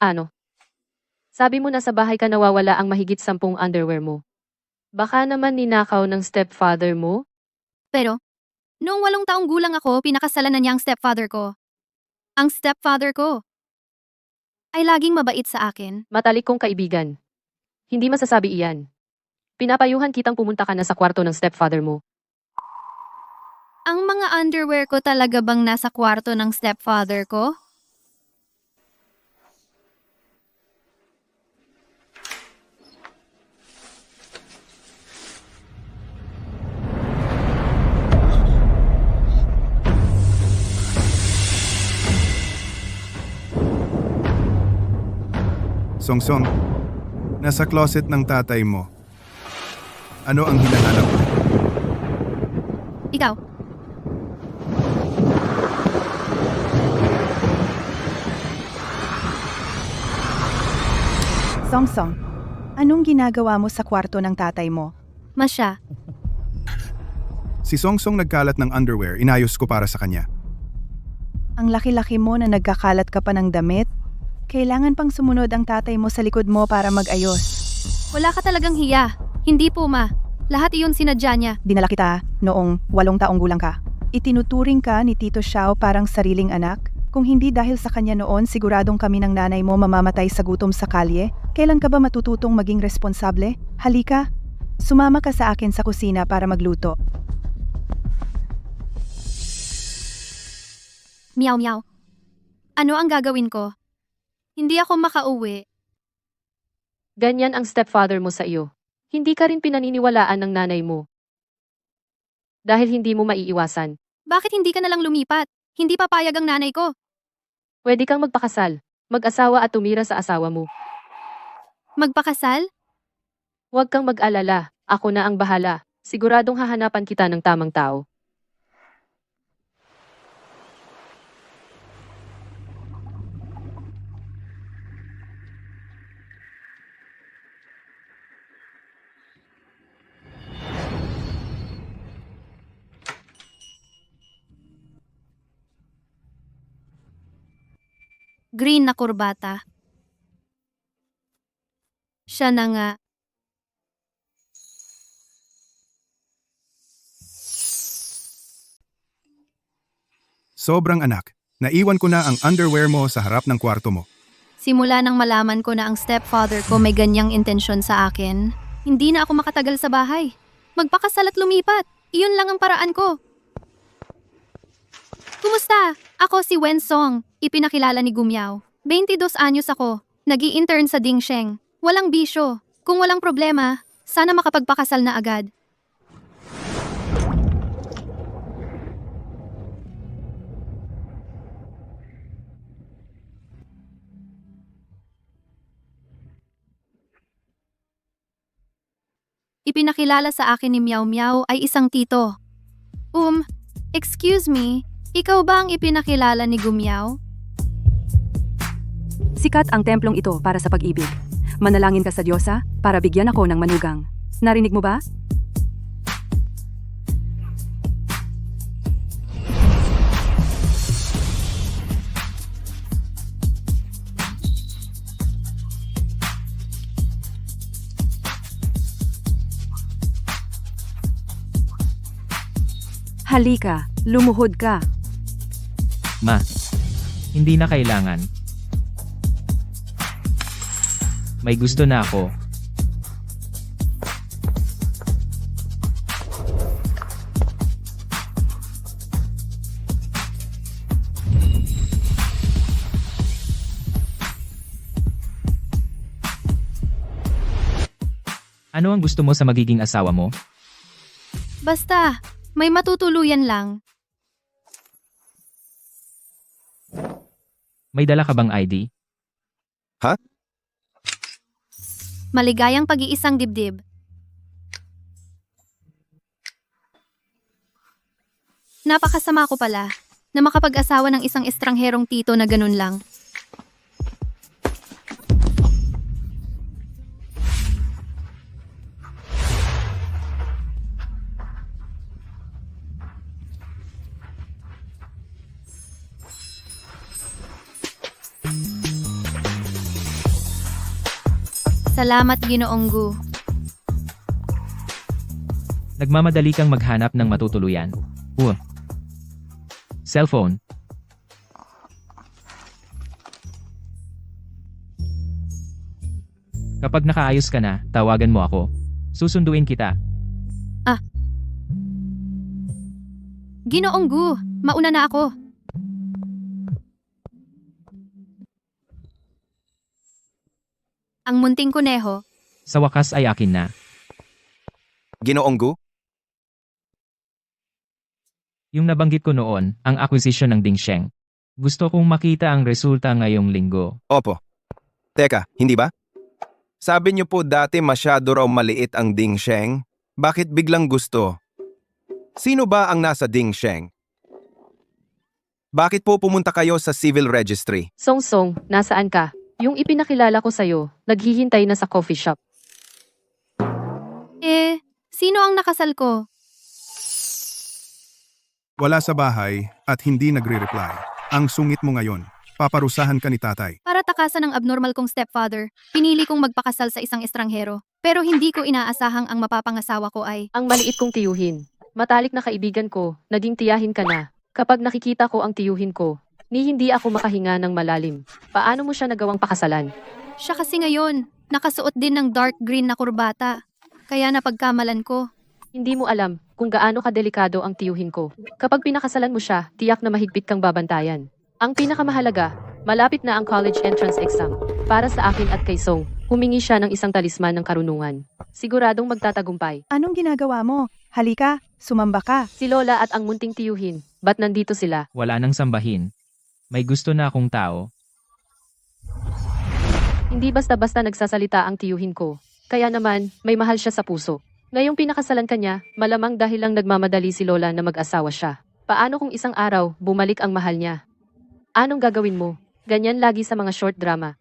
Ano? Sabi mo na sa bahay ka nawawala ang mahigit 10 underwear mo. Baka naman ninakaw ng stepfather mo? Pero, noong 8 taong gulang ako, pinakasalan na niya ang stepfather ko. Ang stepfather ko ay laging mabait sa akin. Matalik kong kaibigan. Hindi masasabi iyan. Pinapayuhan kitang pumunta ka na sa kwarto ng stepfather mo. Ang mga underwear ko talaga bang nasa kwarto ng stepfather ko? Songsong, nasa closet ng tatay mo. Ano ang hinahanap mo? Ikaw, Songsong, anong ginagawa mo sa kwarto ng tatay mo? Masya. Si Songsong nagkalat ng underwear, inayos ko para sa kanya. Ang laki-laki mo na nagkakalat ka pa ng damit? Kailangan pang sumunod ang tatay mo sa likod mo para mag-ayos. Wala ka talagang hiya. Hindi po, ma. Lahat iyon sinadya niya. Dinala kita noong 8 taong gulang ka. Itinuturing ka ni Tito Xiao parang sariling anak? Kung hindi dahil sa kanya noon, siguradong kami ng nanay mo mamamatay sa gutom sa kalye. Kailan ka ba matututong maging responsable? Halika, sumama ka sa akin sa kusina para magluto. Meow meow. Ano ang gagawin ko? Hindi ako makauwi. Ganyan ang stepfather mo sa iyo. Hindi ka rin pinaniniwalaan ng nanay mo. Dahil hindi mo maiiwasan. Bakit hindi ka nalang lumipat? Hindi papayag ang nanay ko. Pwede kang magpakasal, mag-asawa at tumira sa asawa mo. Magpakasal? Huwag kang mag-alala, ako na ang bahala. Siguradong hahanapan kita ng tamang tao. Green na kurbata. Siya na nga. Sobrang anak, naiwan ko na ang underwear mo sa harap ng kwarto mo. Simula nang malaman ko na ang stepfather ko may ganyang intensyon sa akin, hindi na ako makatagal sa bahay. Magpakasal at lumipat. Iyon lang ang paraan ko. Kumusta? Ako si Wen Song, ipinakilala ni Gumiao. 22 anyos ako, nag-i-intern sa Dingsheng. Walang bisyo. Kung walang problema, sana makapagpakasal na agad. Ipinakilala sa akin ni Meow Meow ay isang tito. Excuse me, ikaw ba ang ipinakilala ni Gumiao? Sikat ang templong ito para sa pag-ibig. Manalangin ka sa Diyosa para bigyan ako ng manugang. Narinig mo ba? Halika, lumuhod ka. Ma, hindi na kailangan. May gusto na ako. Ano ang gusto mo sa magiging asawa mo? Basta, may matutuluyan lang. May dala ka bang ID? Maligayang pag-iisang dibdib. Napakasama ko pala na makapag-asawa ng isang estrangherong tito na ganun lang. Salamat, Ginoong Gu. Nagmamadali kang maghanap ng matutuluyan. Cellphone. Kapag nakaayos ka na, tawagan mo ako. Susunduin kita. Ginoong Gu, mauna na ako. Ang munting kuneho. Sa wakas ay akin na. Ginoong Gu? Yung nabanggit ko noon, ang acquisition ng Dingsheng. Gusto kong makita ang resulta ngayong linggo. Opo. Teka, hindi ba? Sabi niyo po dati masyado raw maliit ang Dingsheng. Bakit biglang gusto? Sino ba ang nasa Dingsheng? Bakit po pumunta kayo sa civil registry? Song, nasaan ka? Yung ipinakilala ko sa'yo, naghihintay na sa coffee shop. Sino ang nakasal ko? Wala sa bahay at hindi nagre-reply. Ang sungit mo ngayon. Paparusahan ka ni tatay. Para takasan ng abnormal kong stepfather, pinili kong magpakasal sa isang estranghero. Pero hindi ko inaasahang ang mapapangasawa ko ay... Ang maliit kong tiyuhin. Matalik na kaibigan ko, naging tiyahin ka na. Kapag nakikita ko ang tiyuhin ko, hindi ako makahinga ng malalim. Paano mo siya nagawang pakasalan? Siya kasi ngayon, nakasuot din ng dark green na kurbata. Kaya napagkamalan ko. Hindi mo alam kung gaano kadelikado ang tiyuhin ko. Kapag pinakasalan mo siya, tiyak na mahigpit kang babantayan. Ang pinakamahalaga, malapit na ang college entrance exam. Para sa akin at kay Song, humingi siya ng isang talisman ng karunungan. Siguradong magtatagumpay. Anong ginagawa mo? Halika, sumamba ka. Si Lola at ang munting tiyuhin, ba't nandito sila? Wala nang sambahin. May gusto na akong tao. Hindi basta-basta nagsasalita ang tiyuhin ko. Kaya naman, may mahal siya sa puso. Ngayong pinakasalan ka niya, malamang dahil lang nagmamadali si Lola na mag-asawa siya. Paano kung isang araw, bumalik ang mahal niya? Anong gagawin mo? Ganyan lagi sa mga short drama.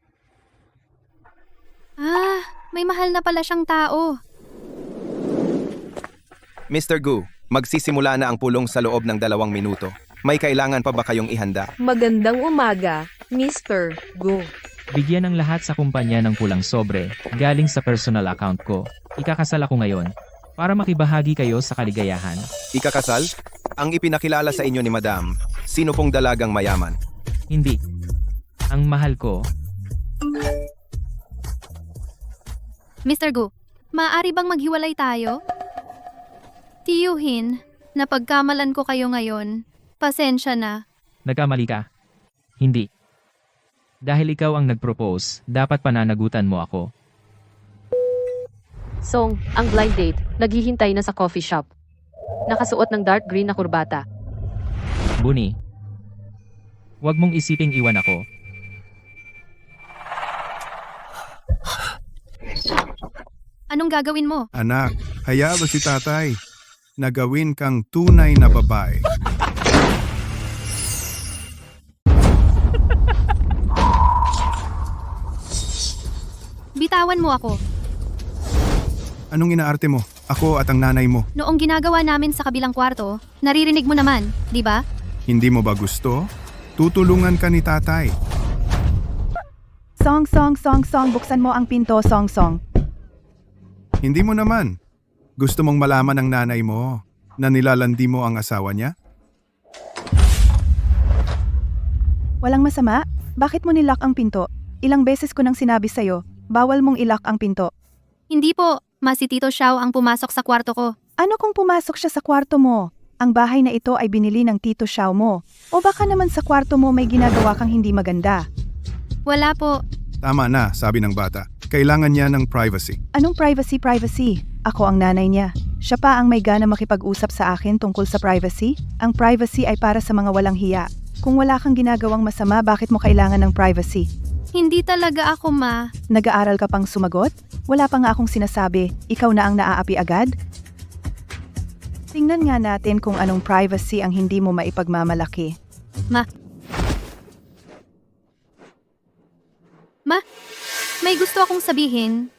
May mahal na pala siyang tao. Mr. Gu, magsisimula na ang pulong sa loob ng 2 minuto. May kailangan pa ba kayong ihanda? Magandang umaga, Mr. Go. Bigyan ng lahat sa kumpanya ng pulang sobre, galing sa personal account ko. Ikakasal ako ngayon. Para makibahagi kayo sa kaligayahan. Ikakasal? Ang ipinakilala sa inyo ni Madam, sino pong dalagang mayaman? Hindi. Ang mahal ko, Mr. Gu, maaari bang maghiwalay tayo? Tiyuhin, napagkamalan ko kayo ngayon. Pasensya na. nagkamali ka. Hindi. Dahil ikaw ang nag-propose, dapat pananagutan mo ako. Song, ang blind date, naghihintay na sa coffee shop. Nakasuot ng dark green na kurbata. Buni. Huwag mong isiping iwan ako. Anong gagawin mo? Anak, hayaan mo si tatay. Nagawin kang tunay na babae. Bitawan mo ako. Anong inaarte mo? Ako at ang nanay mo. Noong ginagawa namin sa kabilang kwarto, naririnig mo naman, di ba? Hindi mo ba gusto? Tutulungan ka ni tatay. Song, buksan mo ang pinto, Song. Hindi mo naman. Gusto mong malaman ng nanay mo na nilalandi mo ang asawa niya? Walang masama? Bakit mo nilock ang pinto? Ilang beses ko nang sinabi sa'yo, bawal mong ilock ang pinto. Hindi po, si Tito Xiao ang pumasok sa kwarto ko. Ano kung pumasok siya sa kwarto mo? Ang bahay na ito ay binili ng Tito Xiao mo. O baka naman sa kwarto mo may ginagawa kang hindi maganda. Wala po. Tama na, sabi ng bata. Kailangan niya ng privacy. Anong privacy? Ako ang nanay niya. Siya pa ang may gana makipag-usap sa akin tungkol sa privacy? Ang privacy ay para sa mga walang hiya. Kung wala kang ginagawang masama, bakit mo kailangan ng privacy? Hindi talaga ako, Ma. Nag-aaral ka pang sumagot? Wala pa nga akong sinasabi, ikaw na ang naaapi agad? Tingnan nga natin kung anong privacy ang hindi mo maipagmamalaki. Ma, may gusto akong sabihin.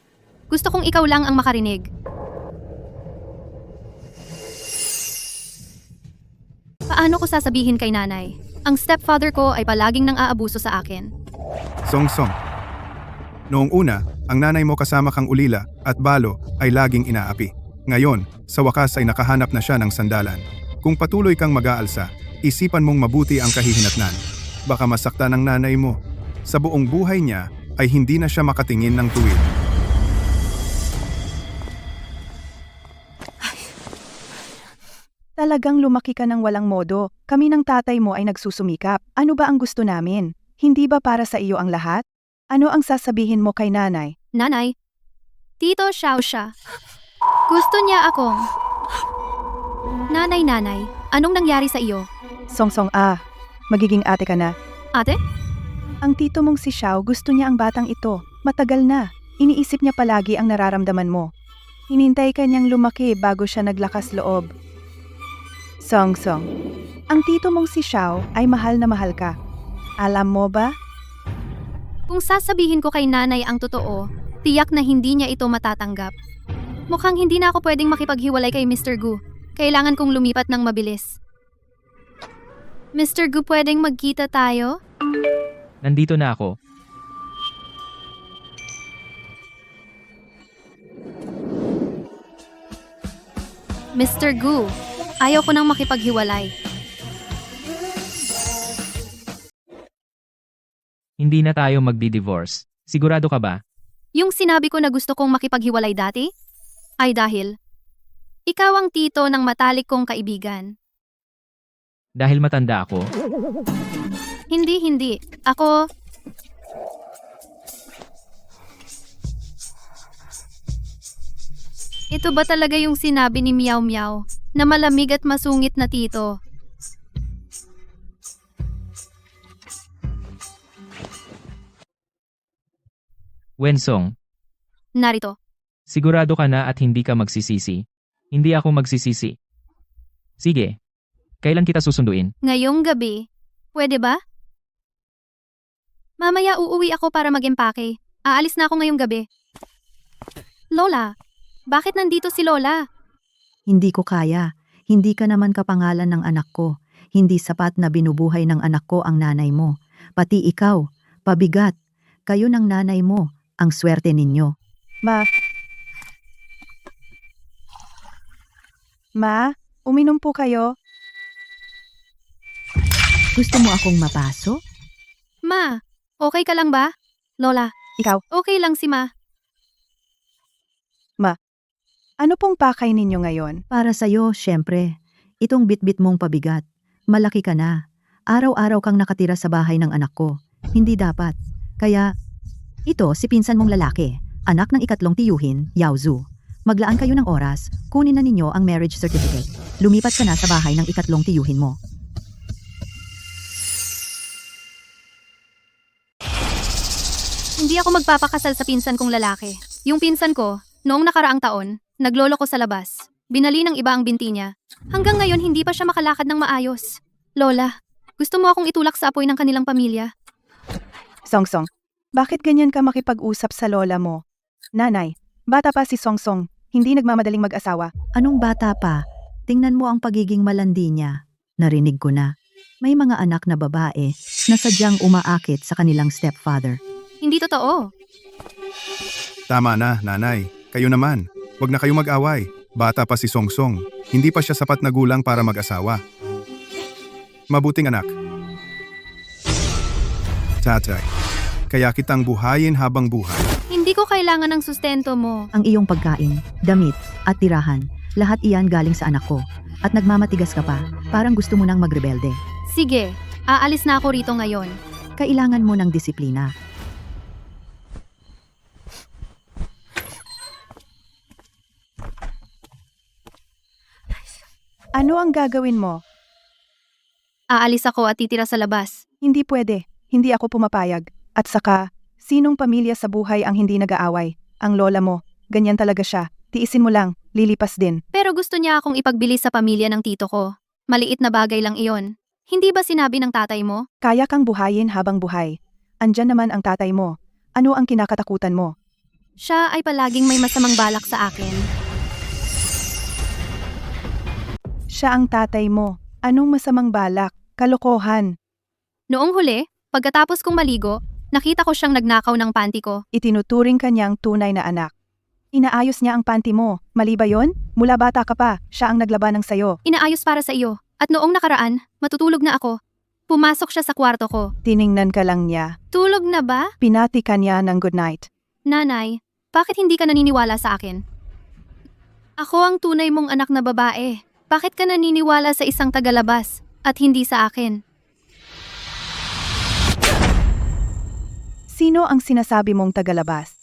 Gusto kong ikaw lang ang makarinig. Paano ko sasabihin kay nanay? Ang stepfather ko ay palaging nang aabuso sa akin. Song. Noong una, Ang nanay mo kasama kang ulila at balo ay laging inaapi. Ngayon, sa wakas ay nakahanap na siya ng sandalan. Kung patuloy kang mag-aalsa, isipan mong mabuti ang kahihinatnan. Baka masaktan ng nanay mo. Sa buong buhay niya ay hindi na siya makatingin ng tuwid. Talagang lumaki ka ng walang modo. Kami ng tatay mo ay nagsusumikap. Ano ba ang gusto namin? Hindi ba para sa iyo ang lahat? Ano ang sasabihin mo kay nanay? Nanay, Tito Xiao siya. Gusto niya akong... Nanay, anong nangyari sa iyo? Songsong magiging ate ka na. Ate? Ang tito mong si Xiao gusto niya ang batang ito. Matagal na. Iniisip niya palagi ang nararamdaman mo. Hinintay ka niyang lumaki bago siya naglakas loob. Songsong, ang tito mong si Xiao ay mahal na mahal ka. Alam mo ba? Kung sasabihin ko kay nanay ang totoo, tiyak na hindi niya ito matatanggap. Mukhang hindi na ako pwedeng makipaghiwalay kay Mr. Gu. Kailangan kong lumipat ng mabilis. Mr. Gu, pwedeng magkita tayo? Nandito na ako. Mr. Gu, ayaw ko nang makipaghiwalay. Hindi na tayo magdi-divorce. Sigurado ka ba? Yung sinabi ko na gusto kong makipaghiwalay dati? Ay dahil, ikaw ang tito ng matalik kong kaibigan. Dahil matanda ako? Hindi. Ako... Ito ba talaga yung sinabi ni Meow Meow na malamig at masungit na tito? Wensong, Narito. sigurado ka na at hindi ka magsisisi? Hindi ako magsisisi. Sige. Kailan kita susunduin? Ngayong gabi. Pwede ba? Mamaya uuwi ako para mag-empake. Aalis na ako ngayong gabi. Lola, bakit nandito si Lola? Hindi ko kaya. Hindi ka naman kapangalan ng anak ko. Hindi sapat na binubuhay ng anak ko ang nanay mo. Pati ikaw, pabigat. Kayo ng nanay mo, ang swerte ninyo. Ma, uminom po kayo. Gusto mo akong mapaso? Ma, okay ka lang ba? Lola, Ikaw, okay lang si Ma. ano pong pakay ninyo ngayon? Para sa'yo, syempre. Itong bitbit mong pabigat. Malaki ka na. Araw-araw kang nakatira sa bahay ng anak ko. Hindi dapat. Kaya, ito si pinsan mong lalaki, anak ng ikatlong tiyuhin, Yao Zhu. Maglaan kayo ng oras, kunin na ninyo ang marriage certificate. Lumipat ka na sa bahay ng ikatlong tiyuhin mo. Hindi ako magpapakasal sa pinsan kong lalaki. Yung pinsan ko, noong nakaraang taon, naglolo ko sa labas. Binali ng iba ang binti niya. Hanggang ngayon hindi pa siya makalakad ng maayos. Lola, gusto mo akong itulak sa apoy ng kanilang pamilya? Songsong, bakit ganyan ka makipag-usap sa lola mo? Nanay, bata pa si Songsong, hindi nagmamadaling mag-asawa. Anong bata pa? Tingnan mo ang pagiging malandi niya. Narinig ko na. May mga anak na babae na sadyang umaakit sa kanilang stepfather. Hindi totoo. Tama na, nanay. Kayo naman. Huwag na kayo mag-away. Bata pa si Songsong. Hindi pa siya sapat na gulang para mag-asawa. Mabuting anak. Tatay, kaya kitang buhayin habang buhay. Hindi ko kailangan ng sustento mo. Ang iyong pagkain, damit, at tirahan, lahat iyan galing sa anak ko. At nagmamatigas ka pa, parang gusto mo nang magrebelde. Sige, aalis na ako rito ngayon. Kailangan mo ng disiplina. Ano ang gagawin mo? Aalis ako at titira sa labas. Hindi pwede. Hindi ako pumapayag. At saka, sinong pamilya sa buhay ang hindi nag-aaway? Ang lola mo. Ganyan talaga siya. Tiisin mo lang. Lilipas din. Pero gusto niya akong ipagbilis sa pamilya ng tito ko. Maliit na bagay lang iyon. Hindi ba sinabi ng tatay mo? Kaya kang buhayin habang buhay. Andyan naman ang tatay mo. Ano ang kinakatakutan mo? Siya ay palaging may masamang balak sa akin. Siya ang tatay mo. Anong masamang balak? Kalokohan. Noong huli, pagkatapos kong maligo, Nakita ko siyang nagnakaw ng panty ko. Itinuturing ka niyang tunay na anak. Inaayos niya ang panty mo. Mali ba yon? Mula bata ka pa, siya ang naglaban ng sayo. Inaayos para sa iyo. At noong nakaraan, matutulog na ako. Pumasok siya sa kwarto ko. Tiningnan ka lang niya. Tulog na ba? Pinati ka niya ng good night. Nanay, bakit hindi ka naniniwala sa akin? Ako ang tunay mong anak na babae. Bakit ka naniniwala sa isang tagalabas at hindi sa akin? Sino ang sinasabi mong tagalabas?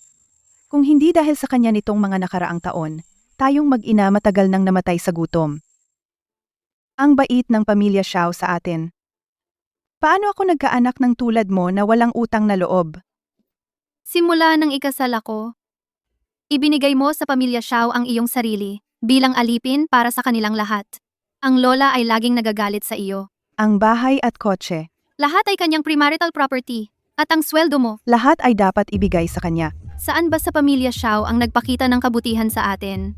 Kung hindi dahil sa kanya nitong mga nakaraang taon, tayong mag-ina matagal nang namatay sa gutom. Ang bait ng pamilya Xiao sa atin. Paano ako nagkaanak ng tulad mo na walang utang na loob? Simula nang ikasal ako, ibinigay mo sa pamilya Xiao ang iyong sarili bilang alipin para sa kanilang lahat. Ang lola ay laging nagagalit sa iyo. Ang bahay at kotse, Lahat ay kanyang premarital property at ang sweldo mo. lahat ay dapat ibigay sa kanya. Saan ba sa pamilya Xiao ang nagpakita ng kabutihan sa atin?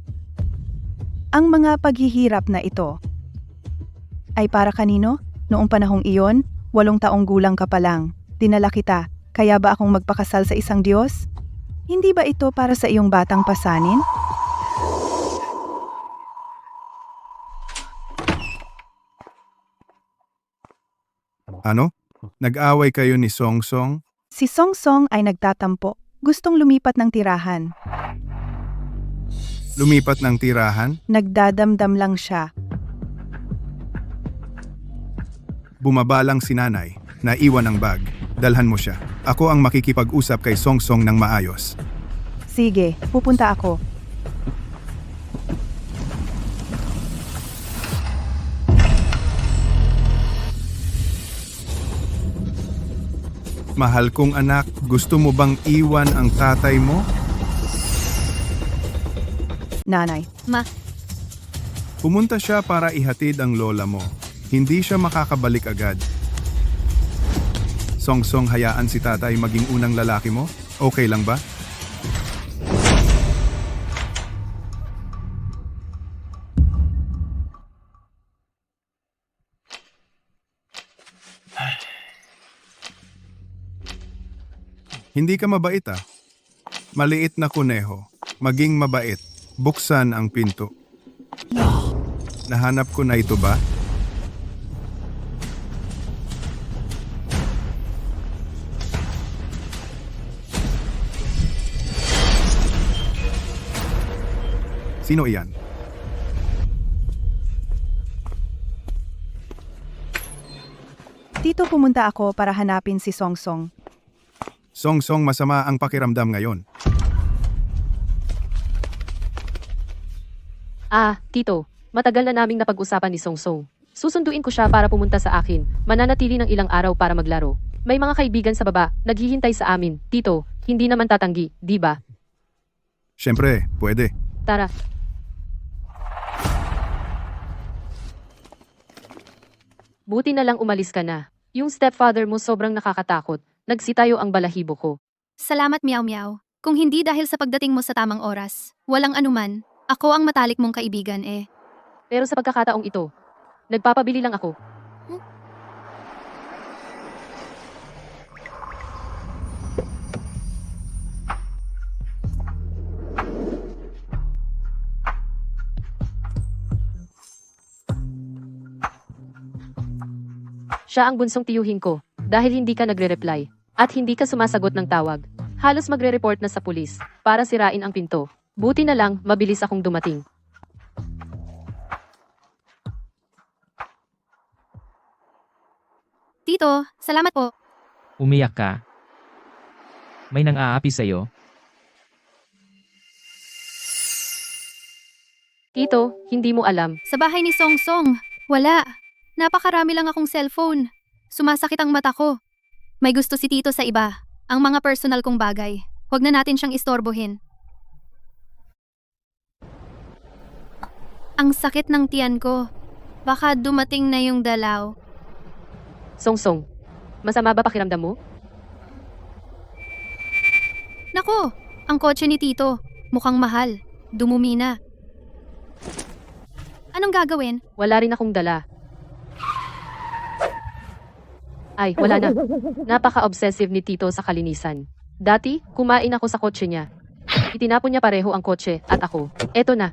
Ang mga paghihirap na ito ay para kanino? Noong panahong iyon, 8 taong gulang ka pa lang. Dinala kita, kaya ba akong magpakasal sa isang Diyos? Hindi ba ito para sa iyong batang pasanin? Ano? Nag-away kayo ni Song Song? Si Song Song ay nagtatampo. Gustong lumipat ng tirahan. Lumipat ng tirahan? Nagdadamdam lang siya. Bumaba lang si nanay. Naiwan ang bag. Dalhan mo siya. Ako ang makikipag-usap kay Song Song ng maayos. Sige, pupunta ako. Mahal kong anak, gusto mo bang iwan ang tatay mo? Nanay, Pumunta siya para ihatid ang lola mo. Hindi siya makakabalik agad. Song Song, hayaan si tatay maging unang lalaki mo? Okay lang ba? Hindi ka mabait ah. Maliit na kuneho. Maging mabait. Buksan ang pinto. Nahanap ko na ito ba? Sino iyan? dito pumunta ako para hanapin si Song Song. Song Song, masama ang pakiramdam ngayon. Tito, matagal na naming napag-usapan ni Song Song. Susunduin ko siya para pumunta sa akin. Mananatili ng ilang araw para maglaro. May mga kaibigan sa baba, naghihintay sa amin. Tito, hindi naman tatanggi, di ba? Siyempre, pwede. Tara. Buti na lang umalis ka na. Yung stepfather mo sobrang nakakatakot. Nagsitayo ang balahibo ko. salamat Meow Meow. Kung hindi dahil sa pagdating mo sa tamang oras, walang anuman, ako ang matalik mong kaibigan eh. Pero sa pagkakataong ito, nagpapabili lang ako. Siya ang bunsong tiyuhin ko, dahil hindi ka nagre-reply, at hindi ka sumasagot ng tawag. Halos magre-report na sa pulis, para sirain ang pinto. Buti na lang, mabilis akong dumating. Tito, salamat po. Umiyak ka. May nang-aapi sa'yo. Tito, hindi mo alam. Sa bahay ni Song Song, wala. Napakarami lang akong cellphone. Sumasakit ang mata ko. May gusto si Tito sa iba. Ang mga personal kong bagay. Huwag na natin siyang istorbohin. Ang sakit ng tiyan ko. Baka dumating na yung dalaw. Song Song, masama ba pakiramdam mo? Nako, ang kotse ni Tito. Mukhang mahal. Dumumi na. Anong gagawin? Wala rin akong dala. Ay, wala na. Napaka-obsessive ni Tito sa kalinisan. Dati, kumain ako sa kotse niya. Itinapon niya pareho ang kotse at ako. Eto na.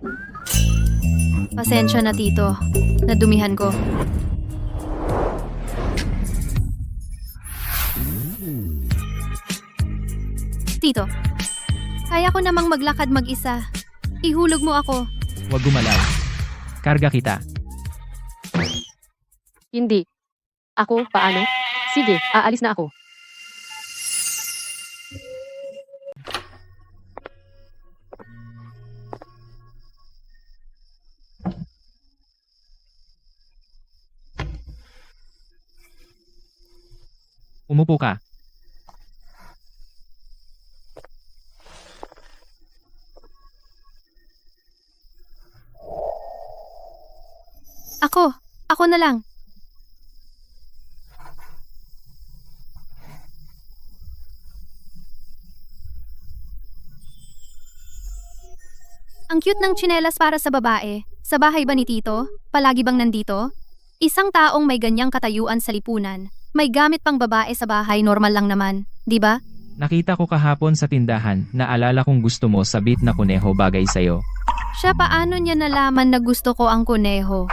Pasensya na, Tito. Nadumihan ko. Tito, kaya ko namang maglakad mag-isa. Ihulog mo ako. Huwag gumalaw. Karga kita. Hindi. Ako, paano? Sige, aalis na ako. Umupo ka. Ako na lang. Ang cute ng tsinelas para sa babae. Sa bahay ba ni Tito? Palagi bang nandito? Isang taong may ganyang katayuan sa lipunan. May gamit pang babae sa bahay, normal lang naman. Di ba? Nakita ko kahapon sa tindahan, naalala kong gusto mo sa bit na kuneho bagay sa'yo. Siya, paano niya nalaman na gusto ko ang kuneho?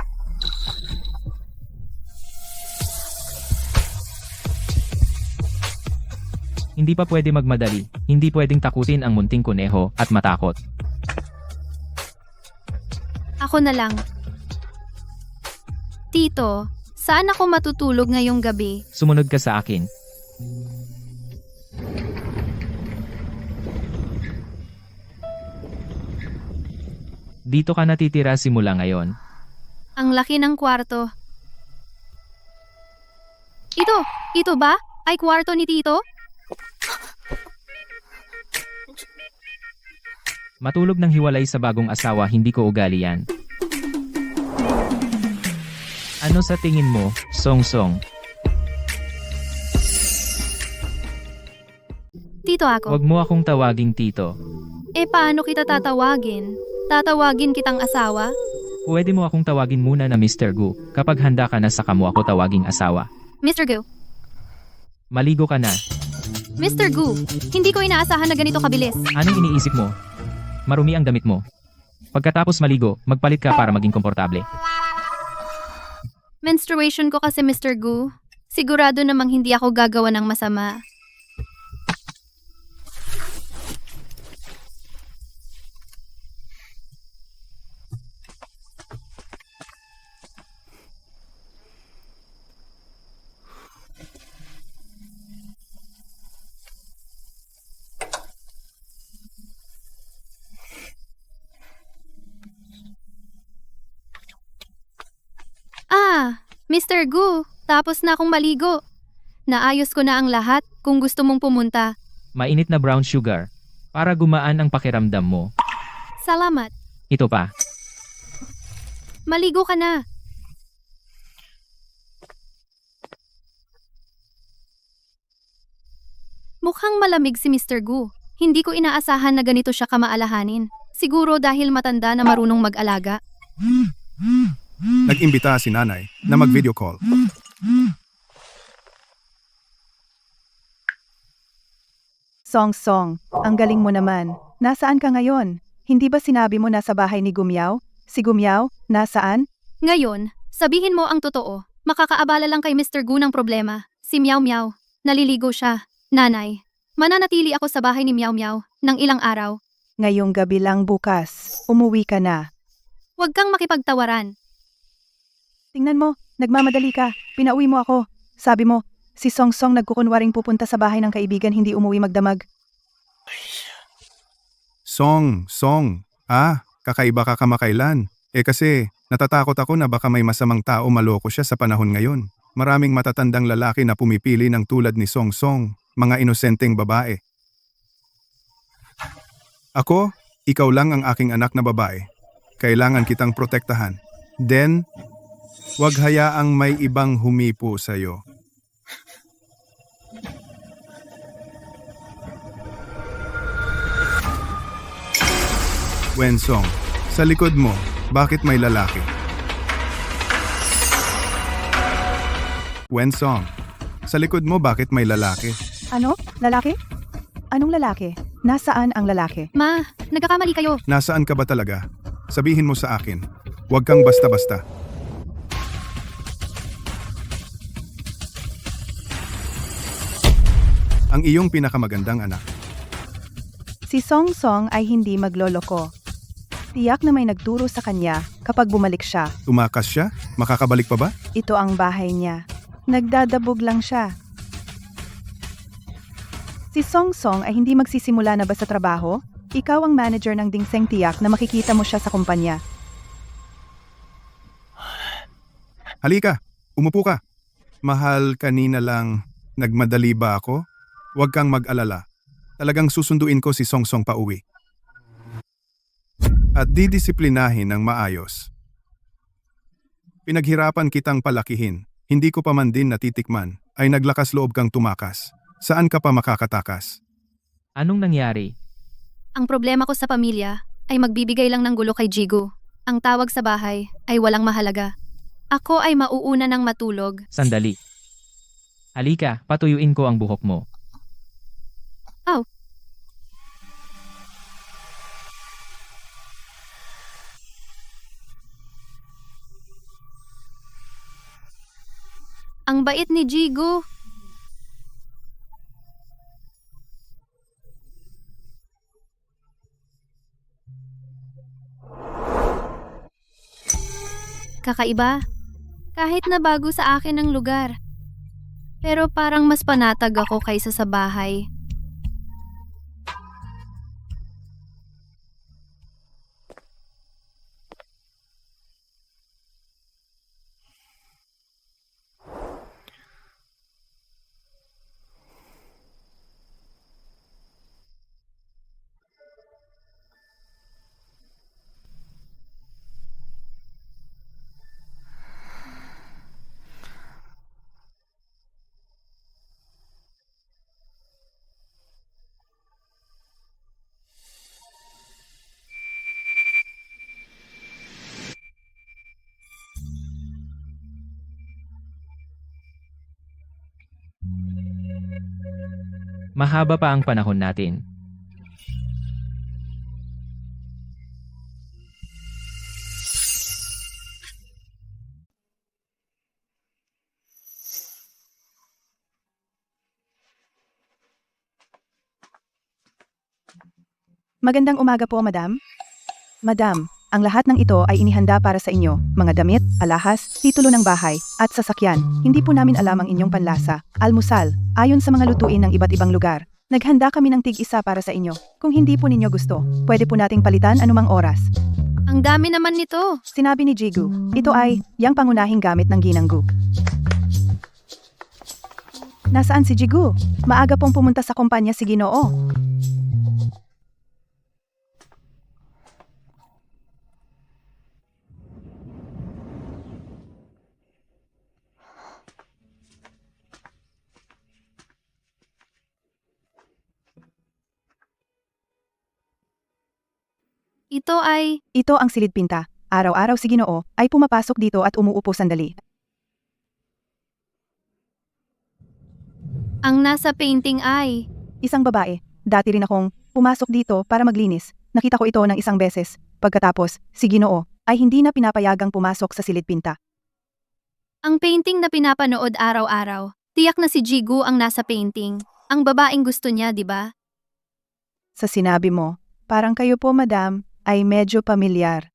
Hindi pa pwede magmadali, hindi pwedeng takutin ang munting kuneho at matakot. Ako na lang. Tito, saan ako matutulog ngayong gabi? Sumunod ka sa akin. Dito ka natitira simula ngayon. Ang laki ng kwarto. Ito ba? Ay kwarto ni Tito? Matulog ng hiwalay sa bagong asawa, hindi ko ugali yan. Ano sa tingin mo, Song-song? Tito ako. Huwag mo akong tawaging tito. Paano kita tatawagin? Tatawagin kitang asawa? Pwede mo akong tawagin muna na Mr. Gu. Kapag handa ka na, saka mo ako tawaging asawa. Mr. Gu. Maligo ka na. Mr. Gu, hindi ko inaasahan na ganito kabilis. Anong iniisip mo? Marumi ang damit mo. Pagkatapos maligo, magpalit ka para maging komportable. Menstruation ko kasi, Mr. Gu. Sigurado namang hindi ako gagawa ng masama. Mr. Gu, tapos na akong maligo. Naayos ko na ang lahat kung gusto mong pumunta. Mainit na brown sugar. Para gumaan ang pakiramdam mo. Salamat. Ito pa. Maligo ka na. Mukhang malamig si Mr. Gu. Hindi ko inaasahan na ganito siya kamaalahanin. Siguro dahil matanda na marunong mag-alaga. Nag-imbita si nanay na mag-video call. Song-song, ang galing mo naman. Nasaan ka ngayon? Hindi ba sinabi mo nasa bahay ni Gumyaw? Si Gumyaw, nasaan? Ngayon, sabihin mo ang totoo. Makakaabala lang kay Mr. Gu ng problema. Si Meow Meow. Naliligo siya. Nanay, mananatili ako sa bahay ni Meow Meow ng ilang araw. Ngayong gabi lang bukas. Umuwi ka na. Huwag kang makipagtawaran. Tingnan mo, nagmamadali ka. Pinauwi mo ako. Sabi mo, si Song-song nagkukunwaring pupunta sa bahay ng kaibigan, hindi umuwi magdamag. Song, kakaiba ka kamakailan. Kasi, natatakot ako na baka may masamang tao maloko siya sa panahon ngayon. Maraming matatandang lalaki na pumipili ng tulad ni Song-song, mga inosenteng babae. Ako, ikaw lang ang aking anak na babae. Kailangan kitang protektahan. Then, huwag hayaang may ibang humipo sa'yo. Wensong, sa likod mo, bakit may lalaki? Wensong, Sa likod mo bakit may lalaki? Ano? Lalaki? Anong lalaki? Nasaan ang lalaki? Ma, nagkakamali kayo. Nasaan ka ba talaga? Sabihin mo sa akin. Huwag kang basta-basta. Ang iyong pinakamagandang anak. Si Song Song ay hindi magloloko. Tiyak na may nagturo sa kanya kapag bumalik siya. Tumakas siya? Makakabalik pa ba? Ito ang bahay niya. Nagdadabog lang siya. Si Song Song ay hindi magsisimula na ba sa trabaho? Ikaw ang manager ng Dingseng, tiyak na makikita mo siya sa kumpanya. Halika, umupo ka. Mahal, kanina lang, nagmadali ba ako? Huwag kang mag-alala. Talagang susunduin ko si Song Song pauwi. At didisiplinahin ng maayos. Pinaghirapan kitang palakihin, hindi ko pa man din natitikman, ay naglakas loob kang tumakas. Saan ka pa makakatakas? Anong nangyari? Ang problema ko sa pamilya ay magbibigay lang ng gulo kay Jigo. Ang tawag sa bahay ay walang mahalaga. Ako ay mauuna ng matulog. Sandali. Halika, patuyuin ko ang buhok mo. Aw. Ang bait ni Jigo. Kakaiba. Kahit na bago sa akin ang lugar. Pero parang mas panatag ako kaysa sa bahay. Mahaba pa ang panahon natin. Magandang umaga po, madam. Madam, ang lahat ng ito ay inihanda para sa inyo. Mga damit, alahas, titulo ng bahay, at sasakyan. Hindi po namin alam ang inyong panlasa. Almusal, ayon sa mga lutuin ng iba't ibang lugar. Naghanda kami ng tig-isa para sa inyo. Kung hindi po ninyo gusto, pwede po nating palitan anumang oras. Ang dami naman nito. Sinabi ni Jigu, ito ay yang pangunahing gamit ng ginanggu. Nasaan si Jigu? Maaga pong pumunta sa kumpanya si Ginoo. Ito ang silid pinta. Araw-araw si Ginoo ay pumapasok dito at umuupo sandali. Ang nasa painting ay... Isang babae. Dati rin akong pumasok dito para maglinis. Nakita ko ito ng isang beses. Pagkatapos, si Ginoo ay hindi na pinapayagang pumasok sa silid pinta. Ang painting na pinapanood araw-araw. Tiyak na si Jigu ang nasa painting. Ang babaeng gusto niya, di ba? Sa sinabi mo, parang kayo po, madam, ay medyo pamilyar.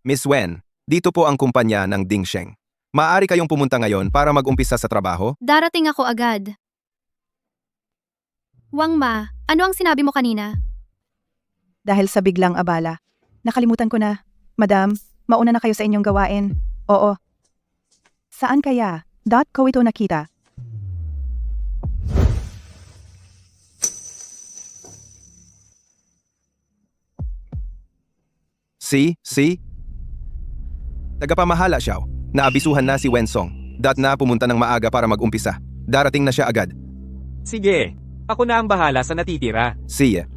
Miss Wen, dito po ang kumpanya ng Dingsheng. Maaari kayong pumunta ngayon para mag-umpisa sa trabaho? Darating ako agad. Wang Ma, ano ang sinabi mo kanina? Dahil sa biglang abala. Nakalimutan ko na. Madam, mauna na kayo sa inyong gawain. Oo. Saan kaya? Ko ito nakita. Si? Tagapamahala siya. Naabisuhan na si Wensong. Na pumunta ng maaga para mag-umpisa. Darating na siya agad. Sige, ako na ang bahala sa natitira. Siya.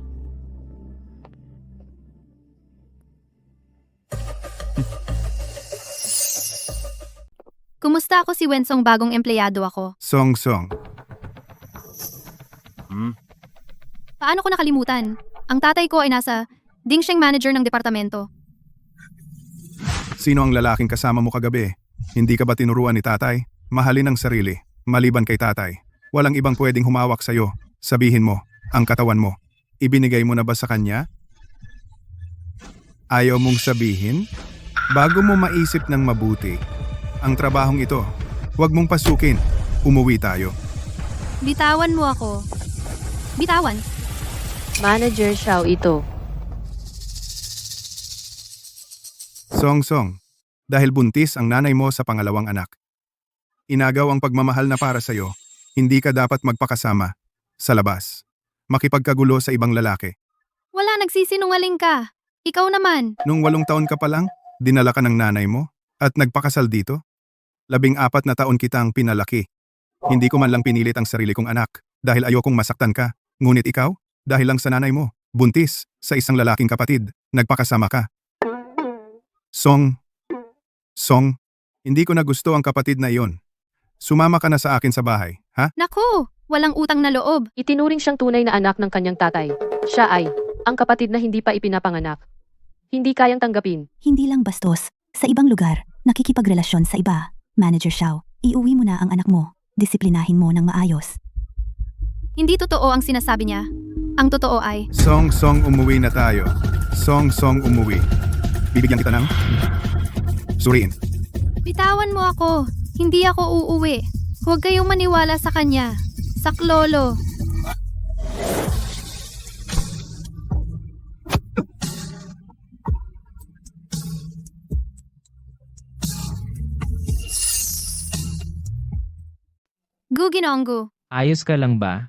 Kumusta ako si Wensong bagong empleyado ako? Song Song. Paano ko nakalimutan? Ang tatay ko ay nasa Dingsheng manager ng departamento. Sino ang lalaking kasama mo kagabi? Hindi ka ba tinuruan ni tatay? Mahalin ang sarili, maliban kay tatay. Walang ibang pwedeng humawak sa'yo. Sabihin mo, ang katawan mo. Ibinigay mo na ba sa kanya? Ayaw mong sabihin? Bago mo maisip ng mabuti, ang trabahong ito, huwag mong pasukin. Umuwi tayo. Bitawan mo ako. Bitawan. Manager Xiao ito. Song Song, dahil buntis ang nanay mo sa pangalawang anak. Inagaw ang pagmamahal na para sa'yo, hindi ka dapat magpakasama sa labas. Makipagkagulo sa ibang lalaki. Wala, nagsisinungaling ka. Ikaw naman. Nung 8 taon ka pa lang, dinala ka ng nanay mo at nagpakasal dito. 14 na taon kitang pinalaki. Hindi ko man lang pinilit ang sarili kong anak dahil ayokong masaktan ka. Ngunit ikaw, dahil lang sa nanay mo, buntis sa isang lalaking kapatid, nagpakasama ka. Song, hindi ko na gusto ang kapatid na iyon. Sumama ka na sa akin sa bahay, ha? Naku, walang utang na loob. Itinuring siyang tunay na anak ng kanyang tatay. Siya ay ang kapatid na hindi pa ipinapanganak. Hindi kayang tanggapin. Hindi lang bastos. Sa ibang lugar, nakikipagrelasyon sa iba. Manager Xiao, iuwi mo na ang anak mo. Disiplinahin mo ng maayos. Hindi totoo ang sinasabi niya. Ang totoo ay, Song, umuwi na tayo. Song, umuwi. Bibigyan kita ng suriin. bitawan mo ako. Hindi ako uuwi. Huwag kayong maniwala sa kanya. Saklolo. Guginonggu. Ayos ka lang ba?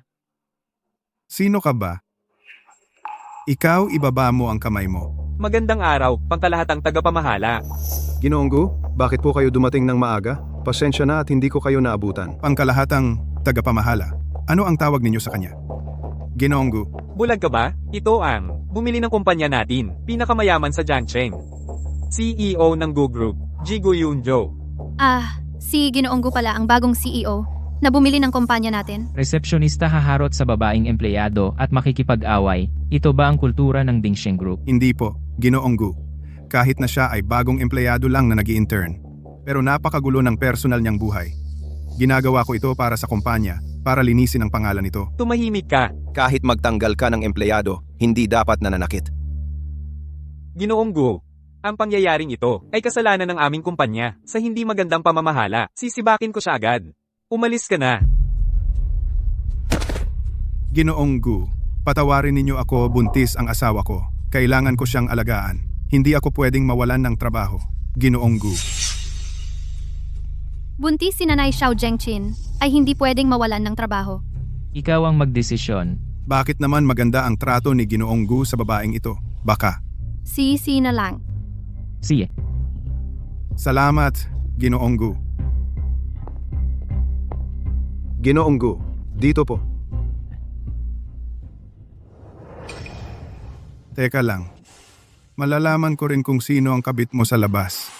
Sino ka ba? Ikaw, ibaba mo ang kamay mo. Magandang araw, pangkalahatang tagapamahala. Ginoonggu, bakit po kayo dumating ng maaga? Pasensya na at hindi ko kayo naabutan. Pangkalahatang tagapamahala. Ano ang tawag ninyo sa kanya? Ginoonggu. Bulag ka ba? Ito ang bumili ng kumpanya natin, pinakamayaman sa Jiangcheng. CEO ng Gu Group, Jigu Yunjo. Si Ginoonggu pala ang bagong CEO na bumili ng kumpanya natin. Resepsyonista haharot sa babaeng empleyado at makikipag-away. Ito ba ang kultura ng Dingsheng Group? Hindi po, Ginoonggu. Kahit na siya ay bagong empleyado lang na nag-i-intern. Pero napakagulo ng personal niyang buhay. Ginagawa ko ito para sa kumpanya, para linisin ang pangalan nito. Tumahimik ka. Kahit magtanggal ka ng empleyado, hindi dapat nananakit. Ginoong Gu, ang pangyayaring ito ay kasalanan ng aming kumpanya sa hindi magandang pamamahala. Sisibakin ko siya agad. Umalis ka na. Ginoonggu, patawarin ninyo ako, buntis ang asawa ko. Kailangan ko siyang alagaan. Hindi ako pwedeng mawalan ng trabaho. Ginoonggu. Buntis si Nanay Xiao Zhengqin ay hindi pwedeng mawalan ng trabaho. Ikaw ang magdesisyon. Bakit naman maganda ang trato ni Ginoonggu sa babaeng ito? Baka. Sisi na lang. Sige. Salamat, Ginoonggu. Ginoonggu, dito po. Teka lang. Malalaman ko rin kung sino ang kabit mo sa labas.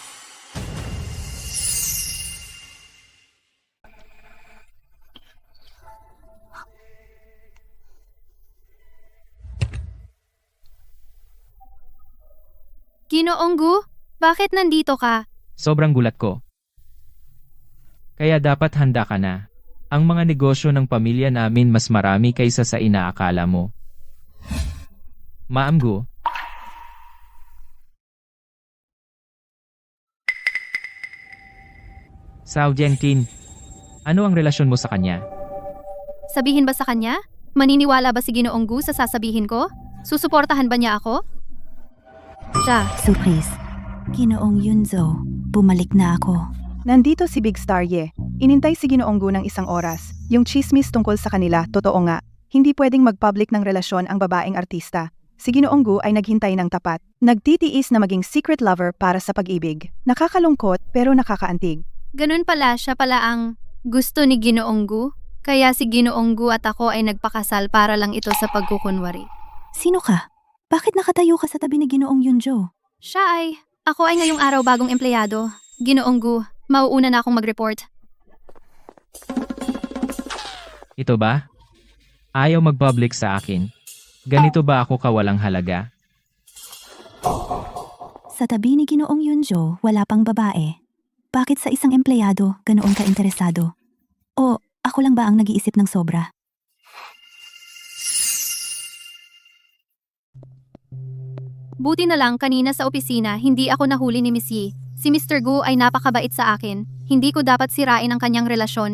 Ginoonggu, bakit nandito ka? Sobrang gulat ko. Kaya dapat handa ka na. Ang mga negosyo ng pamilya namin mas marami kaysa sa inaakala mo. Ma'am Gu. Xiao Zhengqin, ano ang relasyon mo sa kanya? Sabihin ba sa kanya? Maniniwala ba si Ginoonggu sa sasabihin ko? Susuportahan ba niya ako? Surprise. Ginoong Yunzo, bumalik na ako. Nandito si Big Star Ye. Inintay si Ginoonggu ng 1 oras. Yung chismis tungkol sa kanila, totoo nga. Hindi pwedeng mag-public ng relasyon ang babaeng artista. Si Ginoonggu ay naghintay ng tapat. Nagtitiis na maging secret lover para sa pag-ibig. Nakakalungkot pero nakakaantig. Ganun pala, siya pala ang gusto ni Ginoonggu. Kaya si Ginoonggu at ako ay nagpakasal para lang ito sa pagkukunwari. Sino ka? Bakit nakatayo ka sa tabi ni Ginoong Yunjo? Ako ay ngayong araw bagong empleyado. Ginoonggu, Mauuna na akong mag-report. Ito ba? Ayaw mag-public sa akin. Ganito ba ako kawalang halaga? Sa tabi ni Ginoong Yunjo, wala pang babae. Bakit sa isang empleyado ganoon ka interesado? O ako lang ba ang nag-iisip ng sobra? Buti na lang kanina sa opisina, hindi ako nahuli ni Miss Yi. Si Mr. Gu ay napakabait sa akin. Hindi ko dapat sirain ang kanyang relasyon.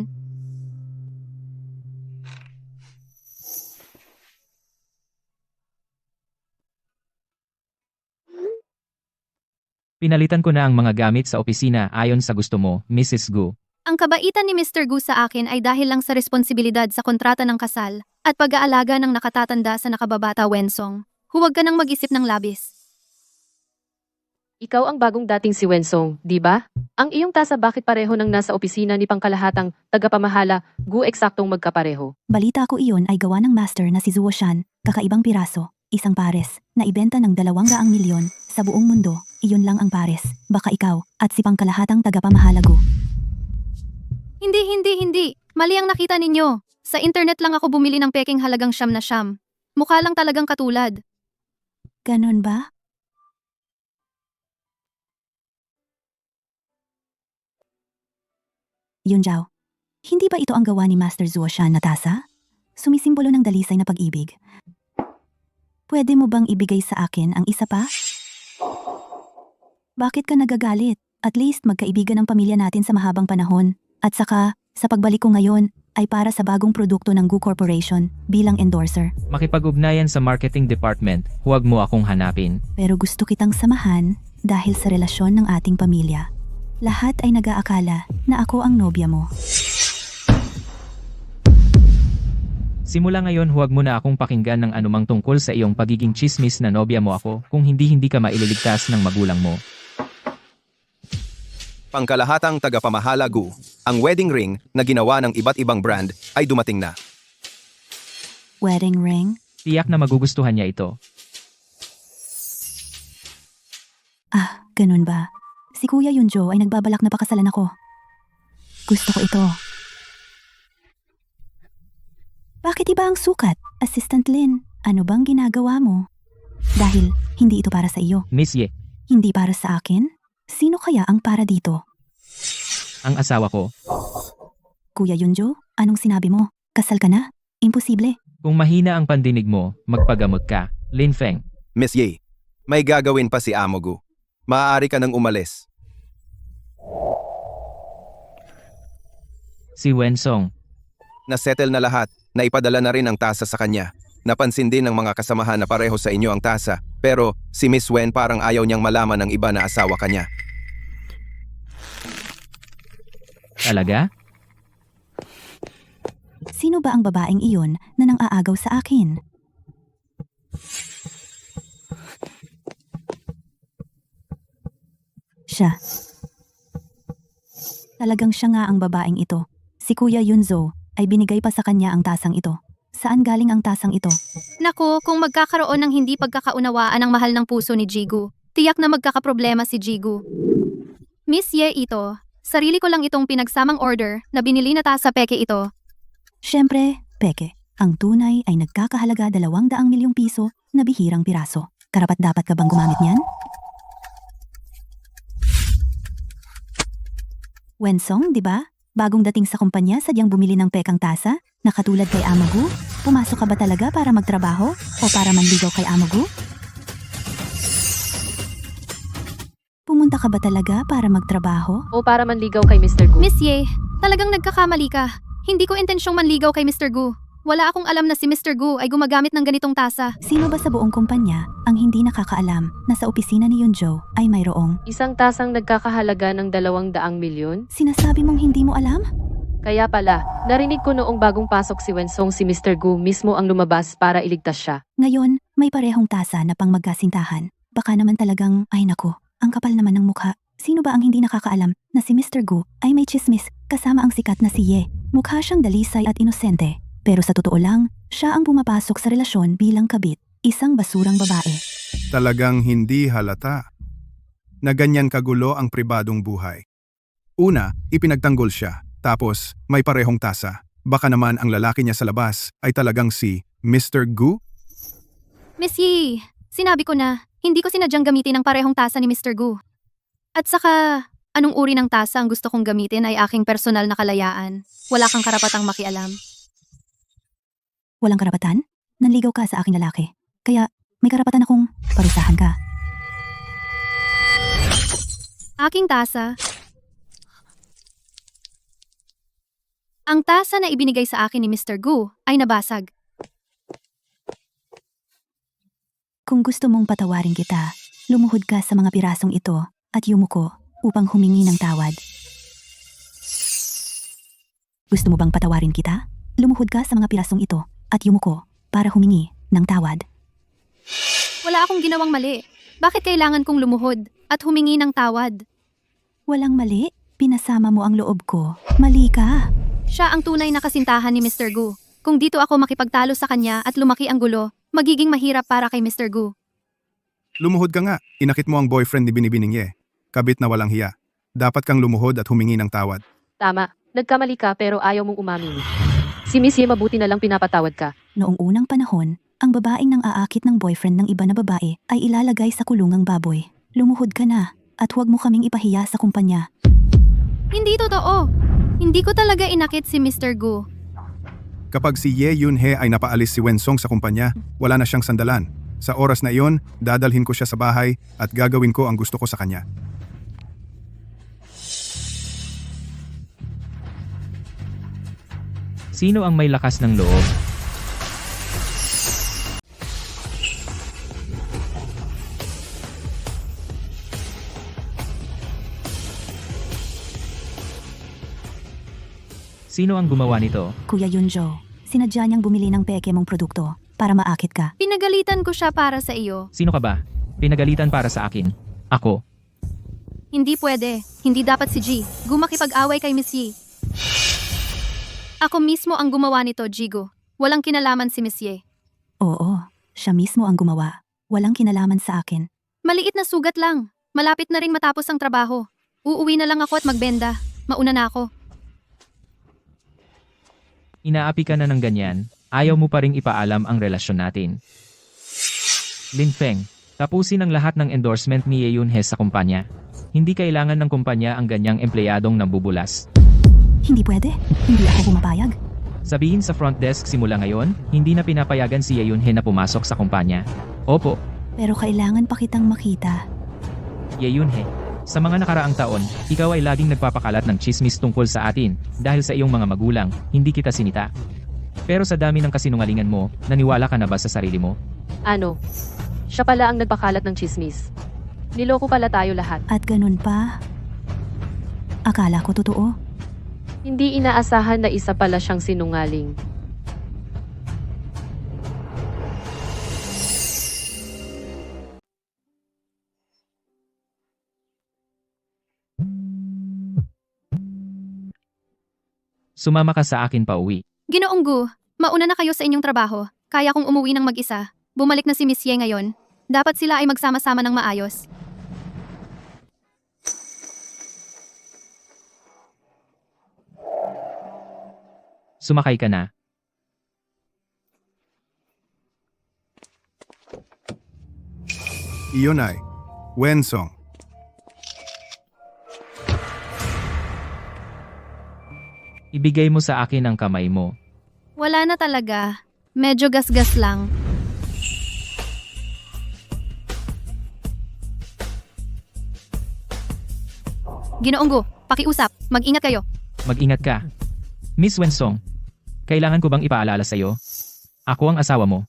Pinalitan ko na ang mga gamit sa opisina ayon sa gusto mo, Mrs. Gu. Ang kabaitan ni Mr. Gu sa akin ay dahil lang sa responsibilidad sa kontrata ng kasal at pag-aalaga ng nakatatanda sa nakababata Wensong. Huwag ka nang mag-isip ng labis. Ikaw ang bagong dating si Wensong, di ba? Ang iyong tasa bakit pareho ng nasa opisina ni pangkalahatang tagapamahala, Gu eksaktong magkapareho. Balita ko iyon ay gawa ng master na si Zuo Shan, kakaibang piraso, isang pares, na ibenta ng 200 milyon sa buong mundo. Iyon lang ang pares, baka ikaw, at si pangkalahatang tagapamahala Gu. Hindi. Mali ang nakita ninyo. Sa internet lang ako bumili ng peking halagang siyam na siyam. Mukha lang talagang katulad. Ganon ba? Yunjao, hindi ba ito ang gawa ni Master Zuo Shan na tasa? Sumisimbolo ng dalisay na pag-ibig. Pwede mo bang ibigay sa akin ang isa pa? Bakit ka nagagalit? At least magkaibigan ang pamilya natin sa mahabang panahon. At saka, sa pagbalik ko ngayon, ay para sa bagong produkto ng Gu Corporation bilang endorser. Makipag-ugnayan sa marketing department, huwag mo akong hanapin. Pero gusto kitang samahan dahil sa relasyon ng ating pamilya. Lahat ay nag-aakala na ako ang nobya mo. Simula ngayon huwag mo na akong pakinggan ng anumang tungkol sa iyong pagiging chismis na nobya mo ako kung hindi ka maililigtas ng magulang mo. Pangkalahatang tagapamahala Gu, ang wedding ring na ginawa ng iba't ibang brand ay dumating na. Wedding ring? Tiyak na magugustuhan niya ito. Ah, ganun ba? Si Kuya Yunjo ay nagbabalak na pakasalan ako. Gusto ko ito. Bakit iba ang sukat? Assistant Lin, ano bang ginagawa mo? Dahil hindi ito para sa iyo. Miss Ye, Hindi para sa akin? Sino kaya ang para dito? ang asawa ko. Kuya Yunjo, anong sinabi mo? Kasal ka na? Imposible. Kung mahina ang pandinig mo, magpagamot ka. Lin Feng. Miss Ye, may gagawin pa si Amo Gu. Maaari ka nang umalis. Si Wensong. Nasettle na lahat, naipadala na rin ang tasa sa kanya. Napansin din ng mga kasamahan na pareho sa inyo ang tasa, pero si Miss Wen parang ayaw niyang malaman ng iba na asawa kanya. Talaga? Sino ba ang babaeng iyon na nang-aagaw sa akin? Siya. Talagang siya nga ang babaeng ito. Si Kuya Yunzo ay binigay pa sa kanya ang tasang ito. Saan galing ang tasang ito? Naku, kung magkakaroon ng hindi pagkakaunawaan ang mahal ng puso ni Jigu, tiyak na magkakaproblema si Jigu. Miss Ye ito, sarili ko lang itong pinagsamang order na binili na tasa peke ito. Siyempre, peke. Ang tunay ay nagkakahalaga 200 milyong piso na bihirang piraso. Karapat-dapat ka bang gumamit niyan? Wensong, di ba? Bagong dating sa kumpanya, sadyang bumili ng pekang tasa? Na katulad kay Amogu? Pumasok ka ba talaga para magtrabaho? O para manligaw kay Amogu? Pumunta ka ba talaga para magtrabaho? O para manligaw kay Mr. Gu. Miss Ye, talagang nagkakamali ka. Hindi ko intensyong manligaw kay Mr. Gu. Wala akong alam na si Mr. Gu ay gumagamit ng ganitong tasa. Sino ba sa buong kumpanya ang hindi nakakaalam na sa opisina ni Yunjo ay mayroong Isang tasang nagkakahalaga ng 200 milyon? sinasabi mong hindi mo alam? Kaya pala, narinig ko noong bagong pasok si Wensong si Mr. Gu mismo ang lumabas para iligtas siya. Ngayon, may parehong tasa na pang magkasintahan. Baka naman talagang, ay nako, ang kapal naman ng mukha. Sino ba ang hindi nakakaalam na si Mr. Gu ay may chismis kasama ang sikat na si Ye? Mukha siyang dalisay at inosente. Pero sa totoo lang, siya ang pumapasok sa relasyon bilang kabit, isang basurang babae. Talagang hindi halata na ganyan kagulo ang pribadong buhay. Una, ipinagtanggol siya. Tapos, may parehong tasa. Baka naman ang lalaki niya sa labas ay talagang si Mr. Gu? Miss Yi, sinabi ko na, hindi ko sinadyang gamitin ang parehong tasa ni Mr. Gu. At saka, anong uri ng tasa ang gusto kong gamitin ay aking personal na kalayaan. Wala kang karapatang makialam. Walang karapatan? Nanligaw ka sa aking lalaki. Kaya, may karapatan akong parusahan ka. Aking tasa. Ang tasa na ibinigay sa akin ni Mr. Gu ay nabasag. Kung gusto mong patawarin kita, lumuhod ka sa mga pirasong ito at yumuko upang humingi ng tawad. Gusto mo bang patawarin kita? Lumuhod ka sa mga pirasong ito at yumuko para humingi ng tawad. Wala akong ginawang mali. Bakit kailangan kong lumuhod at humingi ng tawad? Walang mali. Pinasama mo ang loob ko. Mali ka. Siya ang tunay na kasintahan ni Mr. Gu. Kung dito ako makipagtalo sa kanya at lumaki ang gulo, magiging mahirap para kay Mr. Gu. Lumuhod ka nga. Inakit mo ang boyfriend ni Binibining Ye. Kabit na walang hiya. Dapat kang lumuhod at humingi ng tawad. Tama, nagkamali ka pero ayaw mong umamin. Si Miss Ye mabuti na lang pinapatawad ka. Noong unang panahon, ang babaeng nang aakit ng boyfriend ng iba na babae ay ilalagay sa kulungang baboy. Lumuhod ka na at huwag mo kaming ipahiya sa kumpanya. Hindi totoo. Hindi ko talaga inakit si Mr. Gu. Kapag si Ye Yun-he ay napaalis si Wensong sa kumpanya, wala na siyang sandalan. Sa oras na iyon, dadalhin ko siya sa bahay at gagawin ko ang gusto ko sa kanya. Sino ang may lakas ng loob? Sino ang gumawa nito? Kuya Yunjo, sinadya niyang bumili ng peke mong produkto para maakit ka. Pinagalitan ko siya para sa iyo. Sino ka ba? Pinagalitan para sa akin. Ako. Hindi pwede. Hindi dapat si G. Gu makipag-away kay Miss Yi. Ako mismo ang gumawa nito, Jigo. Walang kinalaman si Miss Ye. Oo, siya mismo ang gumawa. Walang kinalaman sa akin. Maliit na sugat lang. Malapit na rin matapos ang trabaho. Uuwi na lang ako at magbenda. Mauna na ako. Inaapi ka na ng ganyan, ayaw mo pa ring ipaalam ang relasyon natin. Lin Feng, tapusin ang lahat ng endorsement ni Ye Yun-he sa kumpanya. Hindi kailangan ng kumpanya ang ganyang empleyadong nambubulas. Hindi pwede. Hindi ako pumapayag. Sabihin sa front desk simula ngayon, hindi na pinapayagan si Ye Yun-he na pumasok sa kumpanya. Opo, Pero kailangan pa kitang makita. Ye Yun-he. Sa mga nakaraang taon, ikaw ay laging nagpapakalat ng chismis tungkol sa atin dahil sa iyong mga magulang, hindi kita sinita. Pero sa dami ng kasinungalingan mo, naniwala ka na ba sa sarili mo? Ano? Siya pala ang nagpakalat ng chismis. Niloko pala tayo lahat. At ganun pa. Akala ko totoo. Hindi inaasahan na isa pala siyang sinungaling. Sumama ka sa akin pa uwi. Ginoong Gu, mauna na kayo sa inyong trabaho. Kaya kong umuwi ng mag-isa. Bumalik na si Miss Ye ngayon. Dapat sila ay magsama-sama ng maayos. Sumakay ka na. Iyon ay Wensong. Ibigay mo sa akin ang kamay mo. Wala na talaga. Medyo gasgas lang. Ginoong Gu, pakiusap. Mag-ingat kayo. Mag-ingat ka. Miss Wensong, kailangan ko bang ipaalala sa'yo? Ako ang asawa mo.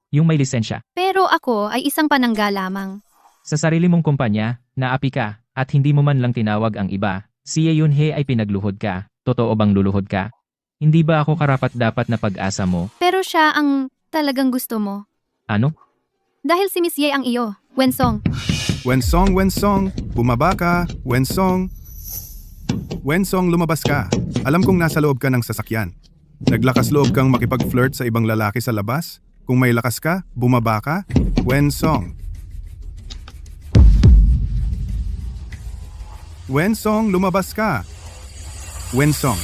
Yung may lisensya. Pero ako ay isang panangga lamang. Sa sarili mong kumpanya, naapi ka, at hindi mo man lang tinawag ang iba. Si Ye Yun-he ay pinagluhod ka. Totoo bang luluhod ka? Hindi ba ako karapat-dapat na pag-asa mo? Pero siya ang talagang gusto mo. Ano? Dahil si Miss Ye ang iyo, Wensong. Wensong, Wensong, bumaba ka. Wensong. Wensong, lumabas ka. Alam kong nasa loob ka ng sasakyan. Naglakas loob kang makipag-flirt sa ibang lalaki sa labas? Kung may lakas ka, bumaba ka. Wensong. Wensong, lumabas ka! Wensong,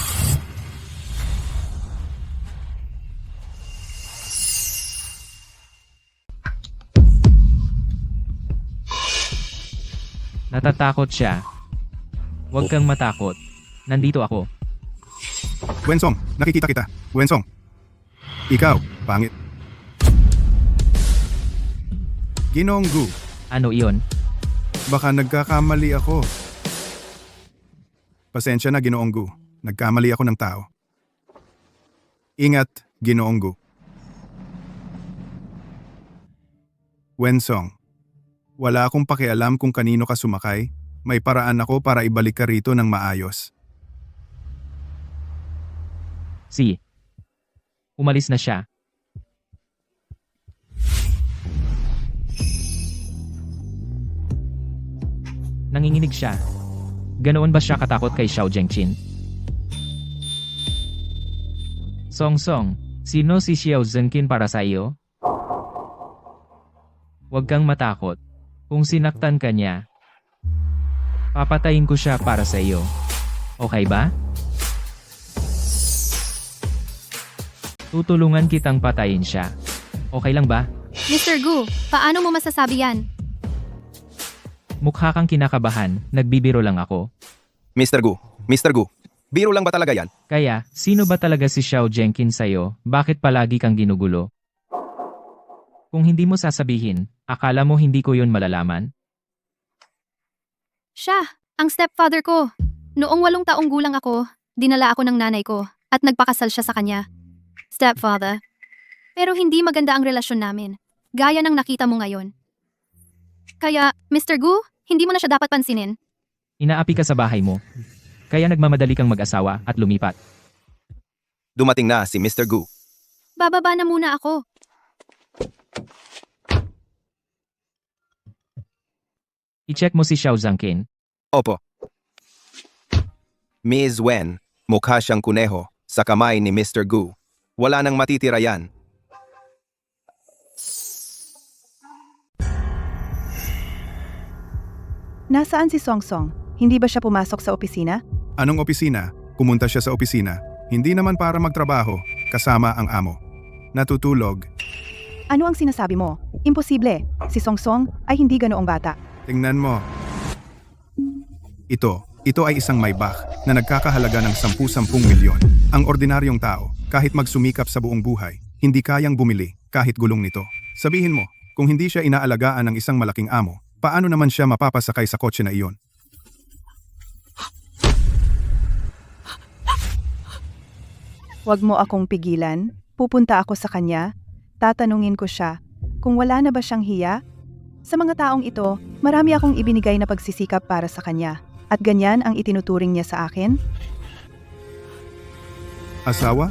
Natatakot siya. Huwag kang matakot. Nandito ako. Wensong, nakikita kita. Wensong. Ikaw, pangit. Ginoong Gu, Ano iyon? baka nagkakamali ako. Pasensya na, Ginoong Gu. Nagkamali ako ng tao. Ingat, Ginoong Gu. Wensong, wala akong pakialam kung kanino ka sumakay. May paraan ako para ibalik ka rito ng maayos. Si. Umalis na siya. Nanginginig siya. Ganoon ba siya katakot kay Xiao Zhengqin? Song Song, sino si Xiao Zhengqin para sa iyo? Huwag kang matakot. Kung sinaktan ka niya, papatayin ko siya para sa iyo. Okay ba? Tutulungan kitang patayin siya. Okay lang ba? Mr. Gu, paano mo masasabi yan? Mukha kang kinakabahan, nagbibiro lang ako. Mr. Gu, biro lang ba talaga yan? Kaya, sino ba talaga si Xiao Zhengqin sa'yo? Bakit palagi kang ginugulo? Kung hindi mo sasabihin, akala mo hindi ko yun malalaman? Siya, ang stepfather ko. Noong 8 taong gulang ako, dinala ako ng nanay ko at nagpakasal siya sa kanya. Stepfather. Pero hindi maganda ang relasyon namin, gaya ng nakita mo ngayon. Kaya, Mr. Gu, hindi mo na siya dapat pansinin. Inaapi ka sa bahay mo. Kaya nagmamadali kang mag-asawa at lumipat. Dumating na si Mr. Gu. Bababa na muna ako. I-check mo si Xiao Zhengqin. Opo. Ms. Wen, mukha siyang kuneho sa kamay ni Mr. Gu. Wala nang matitira yan. Nasaan si Song Song? Hindi ba siya pumasok sa opisina? Anong opisina? Pumunta siya sa opisina. Hindi naman para magtrabaho, kasama ang amo. Natutulog. Ano ang sinasabi mo? Imposible. Si Song Song ay hindi ganoong bata. Tingnan mo. Ito ay isang Maybach na nagkakahalaga ng 10-10 milyon. Ang ordinaryong tao, kahit magsumikap sa buong buhay, hindi kayang bumili kahit gulong nito. Sabihin mo, kung hindi siya inaalagaan ng isang malaking amo, paano naman siya mapapasakay sa kotse na iyon? Huwag mo akong pigilan. Pupunta ako sa kanya. Tatanungin ko siya kung wala na ba siyang hiya. Sa mga taong ito, marami akong ibinigay na pagsisikap para sa kanya. At ganyan ang itinuturing niya sa akin? Asawa?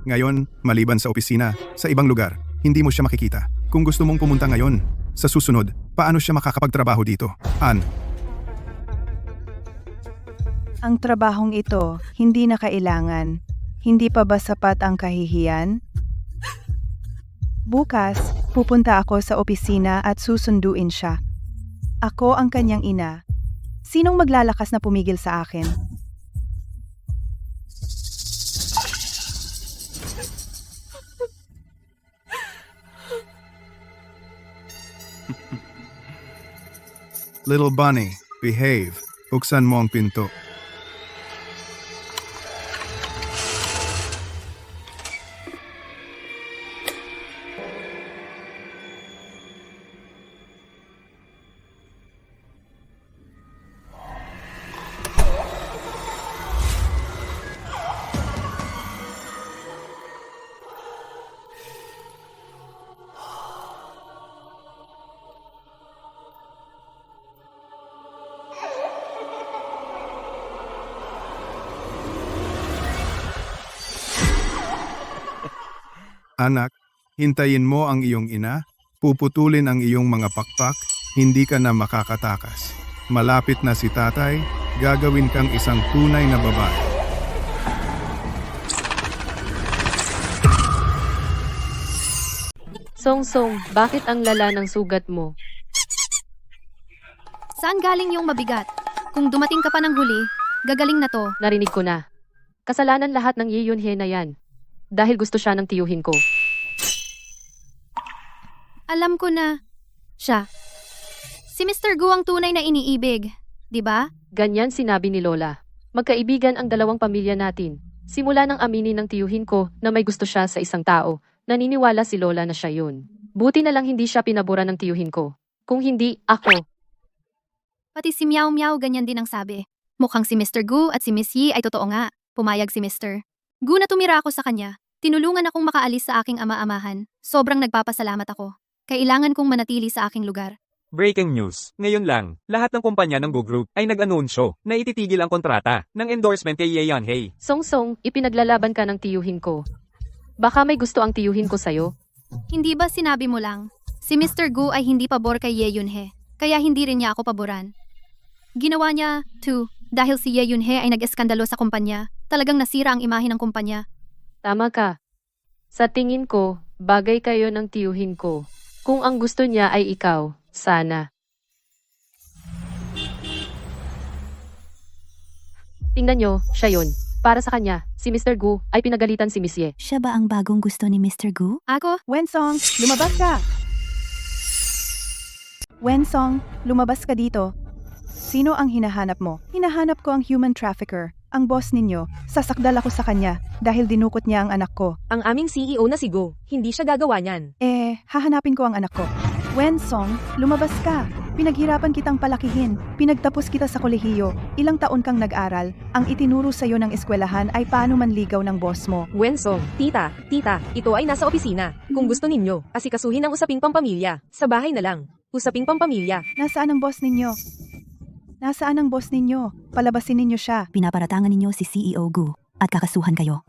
Ngayon, maliban sa opisina, sa ibang lugar, hindi mo siya makikita. Kung gusto mong pumunta ngayon, sa susunod, paano siya makakapagtrabaho dito? Ang trabahong ito, hindi na kailangan. Hindi pa ba sapat ang kahihiyan? Bukas, pupunta ako sa opisina at susunduin siya. Ako ang kanyang ina. Sinong maglalakas na pumigil sa akin? Little bunny, behave. Buksan mo ang pinto. Anak, hintayin mo ang iyong ina, puputulin ang iyong mga pakpak, hindi ka na makakatakas. Malapit na si tatay, gagawin kang isang tunay na babae. Song Song, bakit ang lala ng sugat mo? Saan galing yung mabigat? Kung dumating ka pa ng huli, gagaling na to. Narinig ko na. Kasalanan lahat ng Ye Yun-he na yan. Dahil gusto siya ng tiyuhin ko. Alam ko na. Siya. Si Mr. Gu ang tunay na iniibig. 'Di ba? Ganyan sinabi ni Lola. Magkaibigan ang dalawang pamilya natin. Simula nang aminin ng tiyuhin ko na may gusto siya sa isang tao, naniniwala si Lola na siya yun. Buti na lang hindi siya pinabura ng tiyuhin ko. Kung hindi, ako. Pati si Meow Meow ganyan din ang sabi. Mukhang si Mr. Gu at si Miss Yi ay totoo nga. Pumayag si Mr. Gu na tumira ako sa kanya. Tinulungan akong makaalis sa aking ama-amahan. Sobrang nagpapasalamat ako. Kailangan kong manatili sa aking lugar. Breaking news. Ngayon lang, lahat ng kumpanya ng Go Group ay nag-anunsyo na ititigil ang kontrata ng endorsement kay Ye Yun-he. Song-song, ipinaglalaban ka ng tiyuhin ko. Baka may gusto ang tiyuhin ko sa'yo. Hindi ba sinabi mo lang? Si Mr. Gu ay hindi pabor kay Ye Yun-he. Kaya hindi rin niya ako paboran. Ginawa niya, too, dahil si Ye Yun-he ay nag-eskandalo sa kumpanya. Talagang nasira ang imahe ng kumpanya. Tama ka. Sa tingin ko, bagay kayo ng tiyuhin ko. Kung ang gusto niya ay ikaw, sana. Tingnan nyo, siya yun. Para sa kanya, si Mr. Gu ay pinagalitan si Miss Ye. Siya ba ang bagong gusto ni Mr. Gu? Ako? Wensong, lumabas ka! Wensong, lumabas ka dito. Sino ang hinahanap mo? Hinahanap ko ang human trafficker, ang boss ninyo. Sasakdal ako sa kanya dahil dinukot niya ang anak ko. Ang aming CEO na si Go. Hindi siya gagawa niyan. Hahanapin ko ang anak ko. Wensong, lumabas ka. Pinaghirapan kitang palakihin. Pinagtapos kita sa kolehiyo. Ilang taon kang nag-aral. Ang itinuro sa'yo ng eskwelahan ay paano manligaw ng boss mo. Wensong, tita, ito ay nasa opisina. Kung gusto ninyo, asikasuhin ang usaping pampamilya. Sa bahay na lang. Usaping pampamilya. Nasaan ang boss ninyo? Nasaan ang boss ninyo? Palabasin ninyo siya. Pinaparatangan ninyo si CEO Gu at kakasuhan kayo.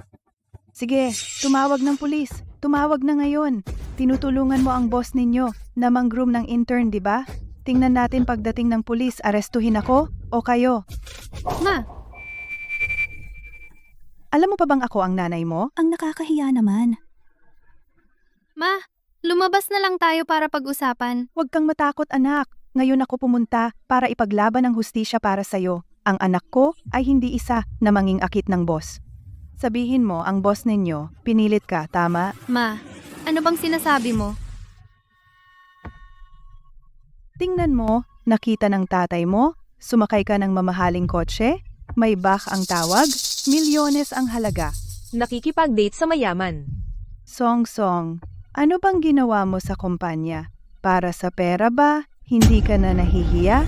Sige, tumawag ng pulis. Tumawag na ngayon. Tinutulungan mo ang boss ninyo na mang-groom ng intern, di ba? Tingnan natin pagdating ng pulis, arestuhin ako o kayo. Ma, Alam mo pa bang ako ang nanay mo? Ang nakakahiya naman. Ma, lumabas na lang tayo para pag-usapan. Huwag kang matakot, anak. Ngayon ako pumunta para ipaglaban ang hustisya para sa'yo. Ang anak ko ay hindi isa na manging akit ng boss. Sabihin mo, ang boss ninyo, pinilit ka, tama? Ma, ano bang sinasabi mo? Tingnan mo, nakita ng tatay mo, sumakay ka ng mamahaling kotse, may back ang tawag, milyones ang halaga. Nakikipag-date sa mayaman. Song-song, ano bang ginawa mo sa kumpanya? Para sa pera ba? Hindi ka na nahihiya?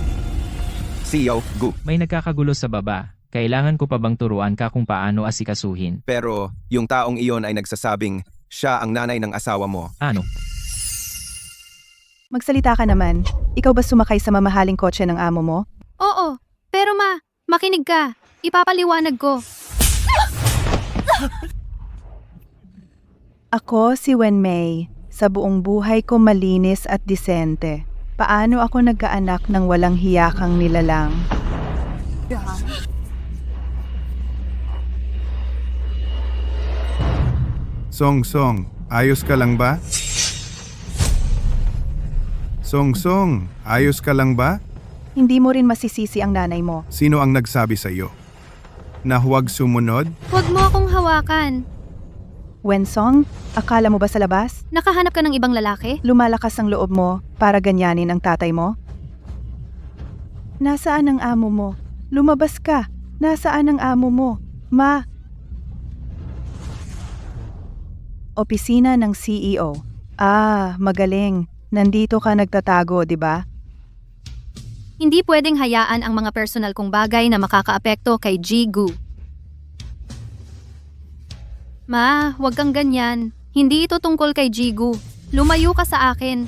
CEO, Gu. May nagkakagulo sa baba. Kailangan ko pa bang turuan ka kung paano asikasuhin? Pero yung taong iyon ay nagsasabing siya ang nanay ng asawa mo. Ano? Magsalita ka naman. Ikaw ba sumakay sa mamahaling kotse ng amo mo? Oo, pero ma, makinig ka. Ipapaliwanag ko. Ako si Wenmei. Sa buong buhay ko malinis at disente. Paano ako nagkaanak ng walang hiyakang nilalang? Song-song, ayos ka lang ba? Song-song, ayos ka lang ba? Hindi mo rin masisisi ang nanay mo. Sino ang nagsabi sa iyo? Na huwag sumunod? Huwag mo akong hawakan. Wensong, akala mo ba sa labas? Nakahanap ka ng ibang lalaki? Lumalakas ang loob mo para ganyanin ang tatay mo? Nasaan ang amo mo? Lumabas ka. Nasaan ang amo mo? Ma. Opisina ng CEO. Magaling. Nandito ka nagtatago, di ba? Hindi pwedeng hayaan ang mga personal kong bagay na makakaapekto kay Ji Gu. Ma, huwag kang ganyan. Hindi ito tungkol kay Ji Gu. Lumayo ka sa akin.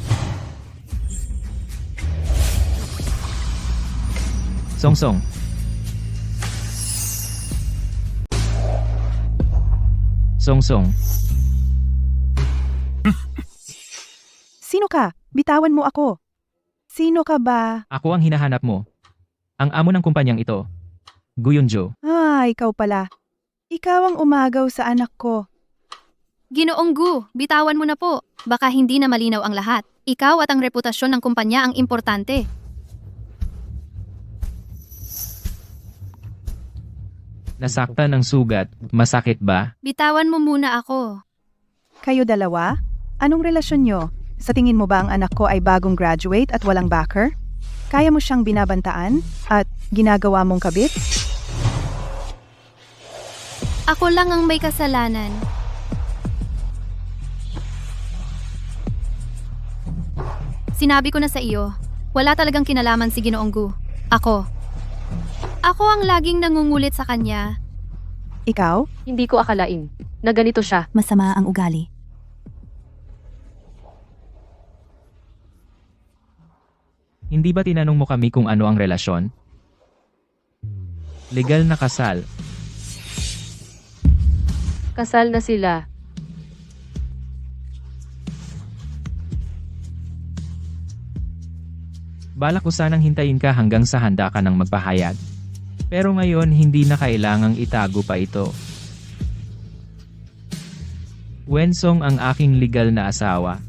Song-song. Song-song. Sino ka? Bitawan mo ako. Sino ka ba? Ako ang hinahanap mo. Ang amo ng kumpanyang ito. Gu Yun-jo. Ikaw pala. Ikaw ang umagaw sa anak ko. Ginoong Gu, bitawan mo na po. Baka hindi na malinaw ang lahat. Ikaw at ang reputasyon ng kumpanya ang importante. Nasaktan ng sugat, masakit ba? Bitawan mo muna ako. Kayo dalawa? Anong relasyon nyo? Sa tingin mo ba ang anak ko ay bagong graduate at walang backer? Kaya mo siyang binabantaan at ginagawa mong kabit? Ako lang ang may kasalanan. Sinabi ko na sa iyo, wala talagang kinalaman si Ginoong Gu. Ako. Ako ang laging nangungulit sa kanya. Ikaw? Hindi ko akalain na ganito siya. Masama ang ugali. Hindi ba tinanong mo kami kung ano ang relasyon? Legal na kasal. Kasal na sila. Balak ko sanang hintayin ka hanggang sa handa ka ng magpahayag. Pero ngayon hindi na kailangang itago pa ito. Wensong ang aking legal na asawa.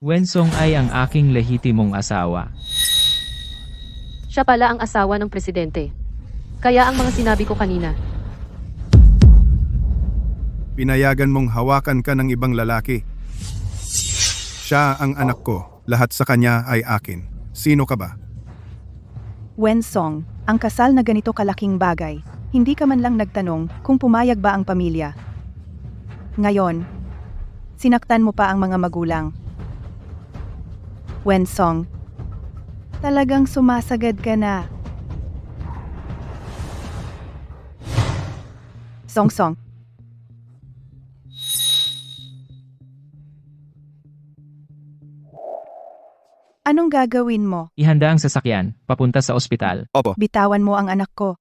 Wensong ay ang aking lehitimong asawa. Siya pala ang asawa ng presidente. Kaya ang mga sinabi ko kanina, Pinayagan mong hawakan ka ng ibang lalaki. Siya ang anak ko. Lahat sa kanya ay akin. Sino ka ba? Wensong, ang kasal na ganito kalaking bagay, hindi ka man lang nagtanong kung pumayag ba ang pamilya. Ngayon, sinaktan mo pa ang mga magulang. Wensong, talagang sumasagad ka na. Songsong, anong gagawin mo? Ihanda ang sasakyan, papunta sa ospital. Opo. Bitawan mo ang anak ko.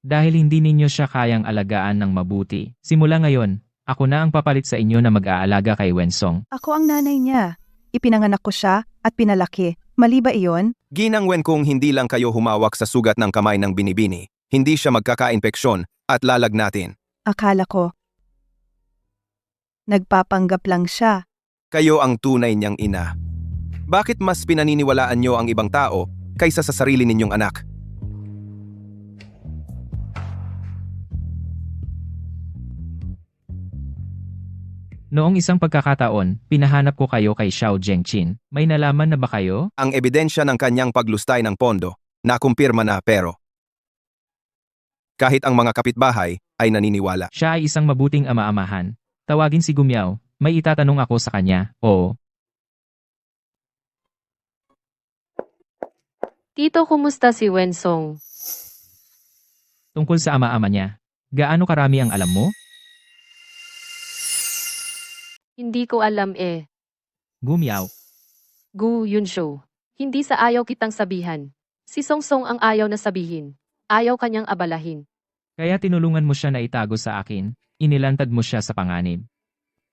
Dahil hindi ninyo siya kayang alagaan ng mabuti. Simula ngayon, ako na ang papalit sa inyo na mag-aalaga kay Wensong. Ako ang nanay niya. Ipinanganak ko siya at pinalaki. Mali ba iyon? Ginangwen kung hindi lang kayo humawak sa sugat ng kamay ng binibini, hindi siya magkaka-impeksyon at lalagnatin. Akala ko. Nagpapanggap lang siya. Kayo ang tunay niyang ina. Bakit mas pinaniniwalaan niyo ang ibang tao kaysa sa sarili ninyong anak? Noong isang pagkakataon, pinahanap ko kayo kay Xiao Zhengqin. May nalaman na ba kayo? Ang ebidensya ng kanyang paglustay ng pondo, nakumpirma na pero kahit ang mga kapitbahay ay naniniwala. Siya ay isang mabuting ama-amahan. Tawagin si Gumiao, may itatanong ako sa kanya, oo. Tito, kumusta si Wensong? Tungkol sa ama-ama niya. Gaano karami ang alam mo? Hindi ko alam eh. Gumiao. Gu Yunsho. Hindi sa ayaw kitang sabihan. Si Songsong ang ayaw na sabihin. Ayaw kanyang abalahin. Kaya tinulungan mo siya na itago sa akin, inilantad mo siya sa panganib.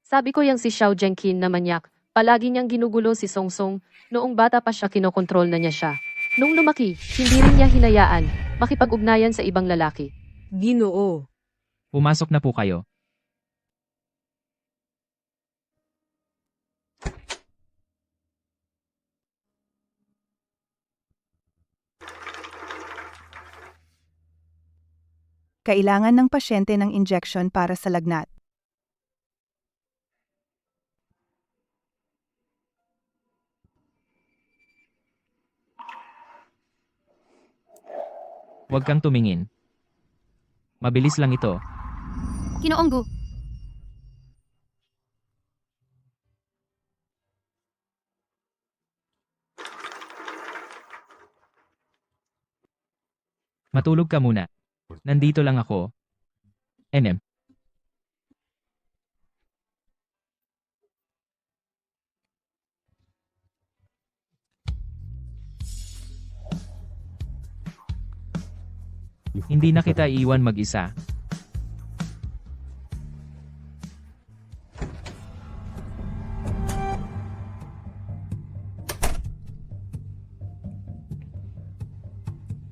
Sabi ko yang si Xiao Zhengqin na manyak, palagi niyang ginugulo si Songsong, noong bata pa siya kinokontrol na niya siya. Nung lumaki, hindi rin niya hinayaan, makipag-ugnayan sa ibang lalaki. Ginoo. Pumasok na po kayo. Kailangan ng pasyente ng injection para sa lagnat. Huwag kang tumingin. Mabilis lang ito. Ginoong Gu, Matulog ka muna. Nandito lang ako. NM. Hindi na kita iiwan mag-isa.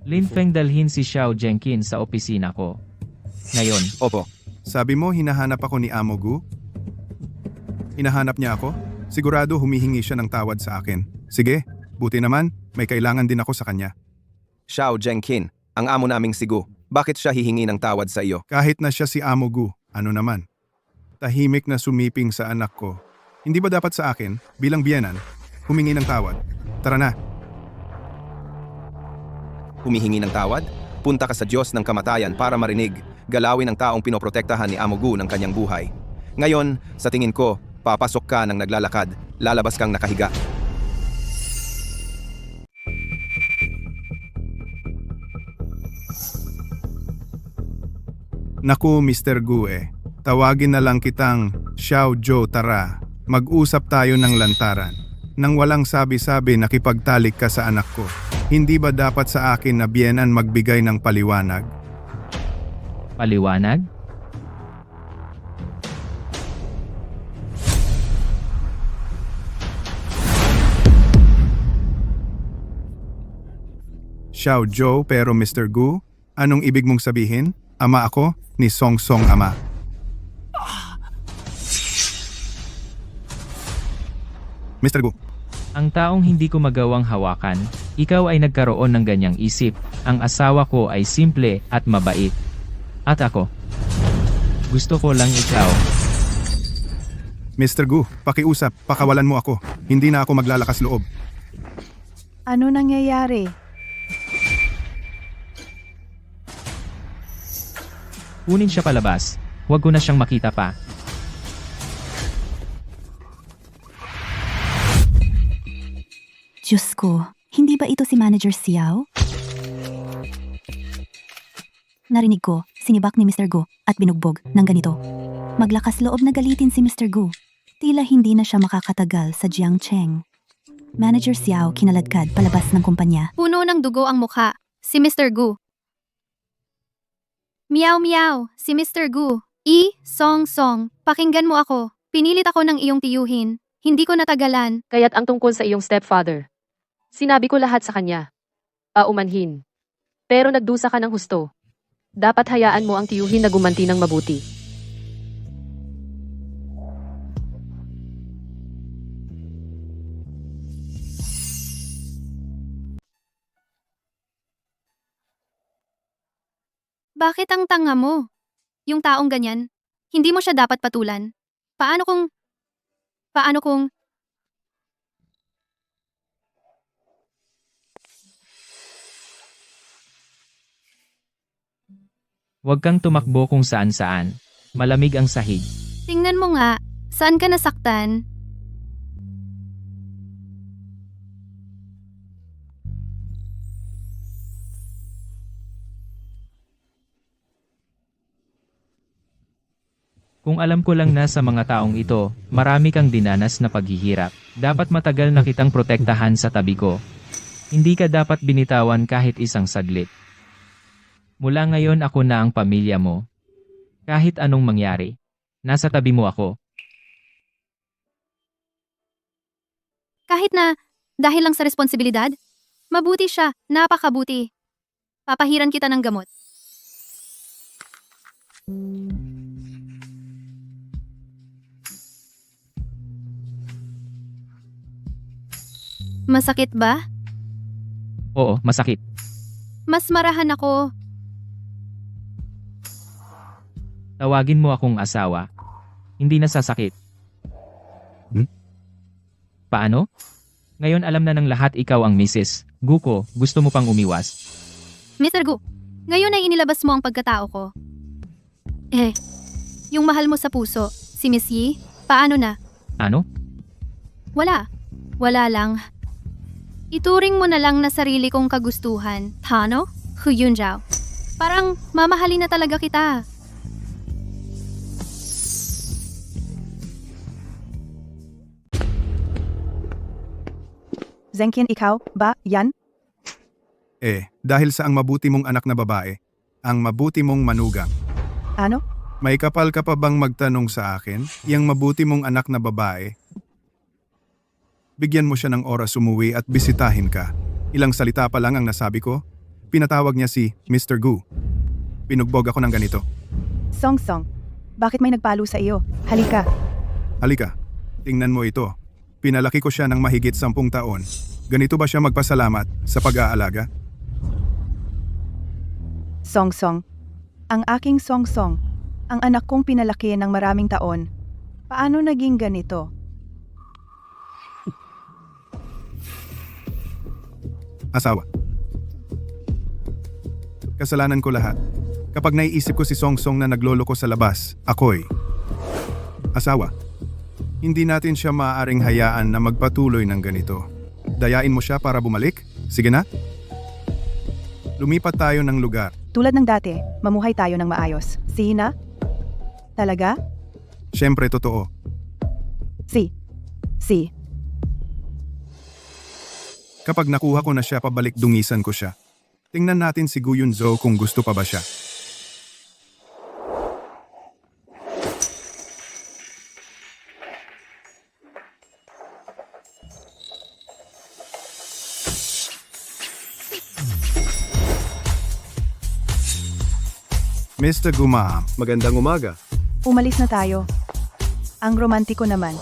Lin Feng, dalhin si Xiao Zhengqin sa opisina ko. Ngayon. Opo. Sabi mo hinahanap ako ni Amo Gu? Hinahanap niya ako? Sigurado humihingi siya ng tawad sa akin. Sige, buti naman, may kailangan din ako sa kanya. Xiao Zhengqin, ang amo naming si Gu. Bakit siya hihingi ng tawad sa iyo? Kahit na siya si Amo Gu, ano naman? Tahimik na sumiping sa anak ko. Hindi ba dapat sa akin, bilang biyenan, humingi ng tawad? Tara na. Humihingi ng tawad? Punta ka sa Diyos ng kamatayan para marinig, galawin ang taong pinoprotektahan ni Amo Gu ng kanyang buhay. Ngayon, sa tingin ko, papasok ka ng naglalakad, lalabas kang nakahiga. Naku, Mr. Gu tawagin na lang kitang Xiao Zhou, tara. Mag-usap tayo ng lantaran. Nang walang sabi-sabi nakipagtalik ka sa anak ko. Hindi ba dapat sa akin na biyenan magbigay ng paliwanag? Paliwanag? Xiao Zhou, pero Mr. Gu, anong ibig mong sabihin? Ama ako ni Song Song ama. Mr. Gu, Ang taong hindi ko magawang hawakan, ikaw ay nagkaroon ng ganyang isip. Ang asawa ko ay simple at mabait. At ako, gusto ko lang ikaw. Mr. Gu, pakiusap, pakawalan mo ako. Hindi na ako maglalakas loob. Ano nangyayari? Kunin siya palabas. Huwag ko na siyang makita pa. Diyos ko, hindi ba ito si Manager Xiao? Narinig ko, sinibak ni Mr. Gu at binugbog ng ganito. Maglakas loob na galitin si Mr. Gu. Tila hindi na siya makakatagal sa Jiangcheng. Manager Xiao kinaladkad palabas ng kumpanya. Puno ng dugo ang mukha. Si Mr. Gu. Meow meow, si Mr. Gu. Song Song, pakinggan mo ako. Pinilit ako ng iyong tiyuhin. Hindi ko natagalan. Kaya't ang tungkol sa iyong stepfather. Sinabi ko lahat sa kanya. Paumanhin. Pero nagdusa ka ng husto. Dapat hayaan mo ang tiyuhin na gumanti ng mabuti. Bakit ang tanga mo? Yung taong ganyan, hindi mo siya dapat patulan. Paano kung... Huwag kang tumakbo kung saan-saan. Malamig ang sahig. Tingnan mo nga, saan ka nasaktan? Kung alam ko lang na sa mga taong ito, marami kang dinanas na paghihirap. Dapat matagal na kitang protektahan sa tabi ko. Hindi ka dapat binitawan kahit isang saglit. Mula ngayon ako na ang pamilya mo. Kahit anong mangyari, nasa tabi mo ako. Kahit na, dahil lang sa responsibilidad, mabuti siya, napakabuti. Papahiran kita ng gamot. Masakit ba? Oo, masakit. Mas marahan ako. Tawagin mo akong asawa. Hindi na sasakit. Paano? Ngayon alam na ng lahat ikaw ang Mrs. Gu ko, gusto mo pang umiwas. Mr. Gu, ngayon ay inilabas mo ang pagkatao ko. Yung mahal mo sa puso, si Miss Yi, paano na? Ano? Wala. Wala lang. Ituring mo na lang na sarili kong kagustuhan. Tano? Huyunjao. Parang mamahalin na talaga kita. Zenkin, ikaw ba yan? Dahil sa ang mabuti mong anak na babae, ang mabuti mong manugang. Ano? May kapal ka pa bang magtanong sa akin? Yang mabuti mong anak na babae? Bigyan mo siya ng oras umuwi at bisitahin ka. Ilang salita pa lang ang nasabi ko. Pinatawag niya si Mr. Gu. Pinugbog ako ng ganito. Song Song, bakit may nagpalo sa iyo? Halika. Halika, tingnan mo ito. Pinalaki ko siya ng mahigit 10 taon. Ganito ba siya magpasalamat sa pag-aalaga? Song-song. Ang aking Song-song. Ang anak kong pinalaki ng maraming taon. Paano naging ganito? Asawa. Kasalanan ko lahat. Kapag naiisip ko si Song-song na naglolo ko sa labas, ako'y asawa. Hindi natin siya maaaring hayaan na magpatuloy ng ganito. Dayain mo siya para bumalik? Sige na. Lumipat tayo ng lugar. Tulad ng dati, mamuhay tayo ng maayos. Sina? Talaga? Siyempre totoo. Si. Kapag nakuha ko na siya pabalik, dungisan ko siya. Tingnan natin si Gu Yunzo kung gusto pa ba siya. Mr. Guma, magandang umaga. Umalis na tayo. Ang romantiko naman.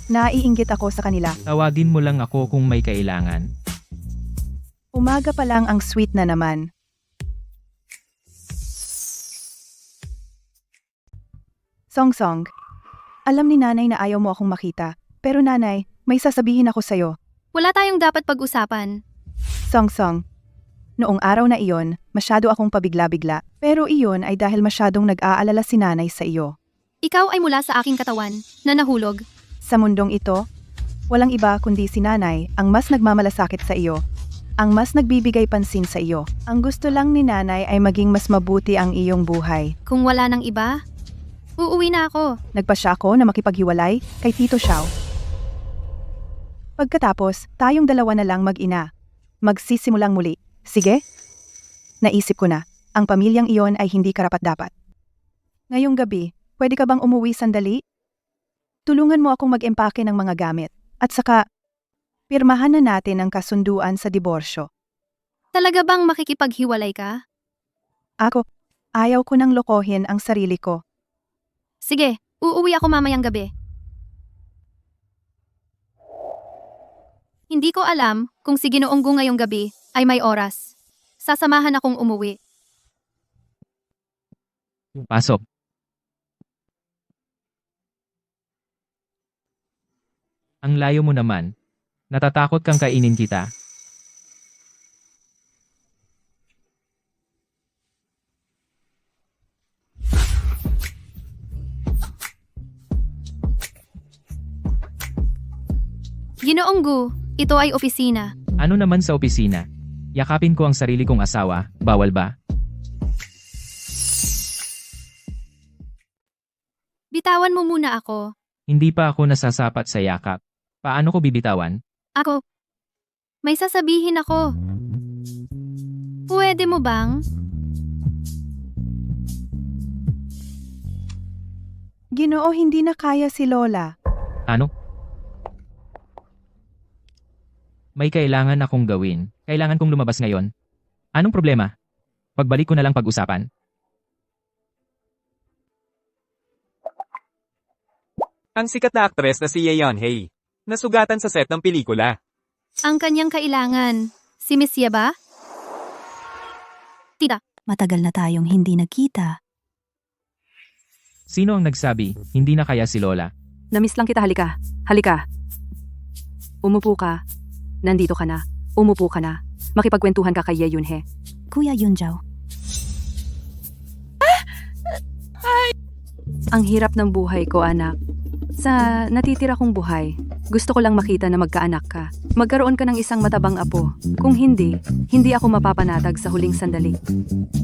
Naiinggit ako sa kanila. Tawagin mo lang ako kung may kailangan. Umaga pa lang ang sweet na naman. Song-song. Alam ni nanay na ayaw mo akong makita. Pero nanay, may sasabihin ako sa'yo. Wala tayong dapat pag-usapan. Song-song. Noong araw na iyon, masyado akong pabigla-bigla. Pero iyon ay dahil masyadong nag-aalala si nanay sa iyo. Ikaw ay mula sa aking katawan, na nahulog. Sa mundong ito, walang iba kundi si nanay ang mas nagmamalasakit sa iyo. Ang mas nagbibigay pansin sa iyo. Ang gusto lang ni nanay ay maging mas mabuti ang iyong buhay. Kung wala nang iba, uuwi na ako. Nagpasya ako na makipaghiwalay kay Tito Xiao. Pagkatapos, tayong dalawa na lang mag-ina. Magsisimulang muli. Sige? Naisip ko na, ang pamilyang iyon ay hindi karapat-dapat. Ngayong gabi, pwede ka bang umuwi sandali? Tulungan mo akong mag-empake ng mga gamit. At saka, pirmahan na natin ang kasunduan sa diborsyo. Talaga bang makikipaghiwalay ka? Ako, ayaw ko nang lokohin ang sarili ko. Sige, uuwi ako mamayang gabi. Hindi ko alam kung si Ginoong Gu ngayong gabi ay may oras. Sasamahan akong umuwi. Pasok. Ang layo mo naman. Natatakot kang kainin kita. Ginoong Gu, ito ay opisina. Ano naman sa opisina? Yakapin ko ang sarili kong asawa, bawal ba? Bitawan mo muna ako. Hindi pa ako nasasapat sa yakap. Paano ko bibitawan? Ako. May sasabihin ako. Pwede mo bang? Ginoo, hindi na kaya si Lola. Ano? May kailangan akong gawin. Kailangan kong lumabas ngayon. Anong problema? Pagbalik ko na lang pag-usapan. Ang sikat na aktres na si Ye Yeonhae. Nasugatan sa set ng pelikula. Ang kanyang kailangan. Si Miss Ye ba? Tita. Matagal na tayong hindi nagkita. Sino ang nagsabi, hindi na kaya si Lola? Namiss lang kita, halika. Halika. Umupo ka. Nandito ka na. Umupo ka na. Makipagkwentuhan ka kay Ye Yunhe. Kuya Yunjao. Ang hirap ng buhay ko, anak. Sa natitira kong buhay, gusto ko lang makita na magkaanak ka. Magkaroon ka ng isang matabang apo. Kung hindi, hindi ako mapapanatag sa huling sandali.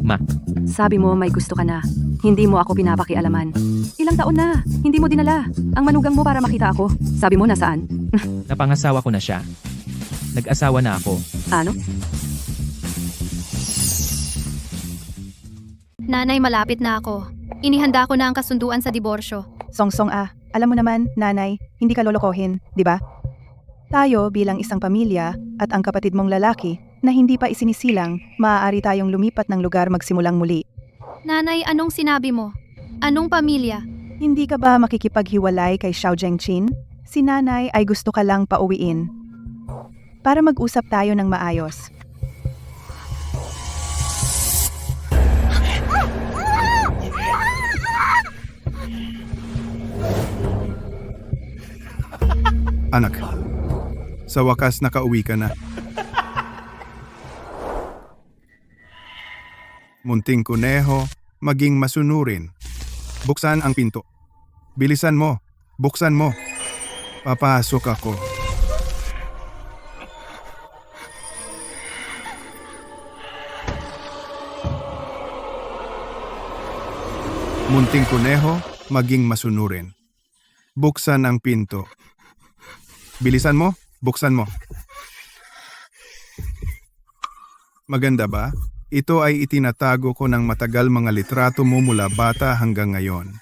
Ma. Sabi mo may gusto ka na. Hindi mo ako pinapakialaman. Ilang taon na, hindi mo dinala. Ang manugang mo para makita ako. Sabi mo nasaan? Napangasawa ko na siya. Nag-asawa na ako. Ano? Nanay, malapit na ako. Inihanda ko na ang kasunduan sa diborsyo. Song-song alam mo naman, nanay, hindi ka lolokohin, di ba? Tayo bilang isang pamilya at ang kapatid mong lalaki na hindi pa isinisilang, maaari tayong lumipat ng lugar magsimulang muli. Nanay, anong sinabi mo? Anong pamilya? Hindi ka ba makikipaghiwalay kay Xiao Zhengqin? Si nanay ay gusto ka lang pauwiin. para mag-usap tayo ng maayos. Anak, sa wakas nakauwi ka na. Munting kuneho, maging masunurin. Buksan ang pinto. Bilisan mo, buksan mo. Papasok ako. Munting kuneho, maging masunurin. Buksan ang pinto. Bilisan mo, buksan mo. Maganda ba? Ito ay itinatago ko ng matagal mga litrato mo mula bata hanggang ngayon.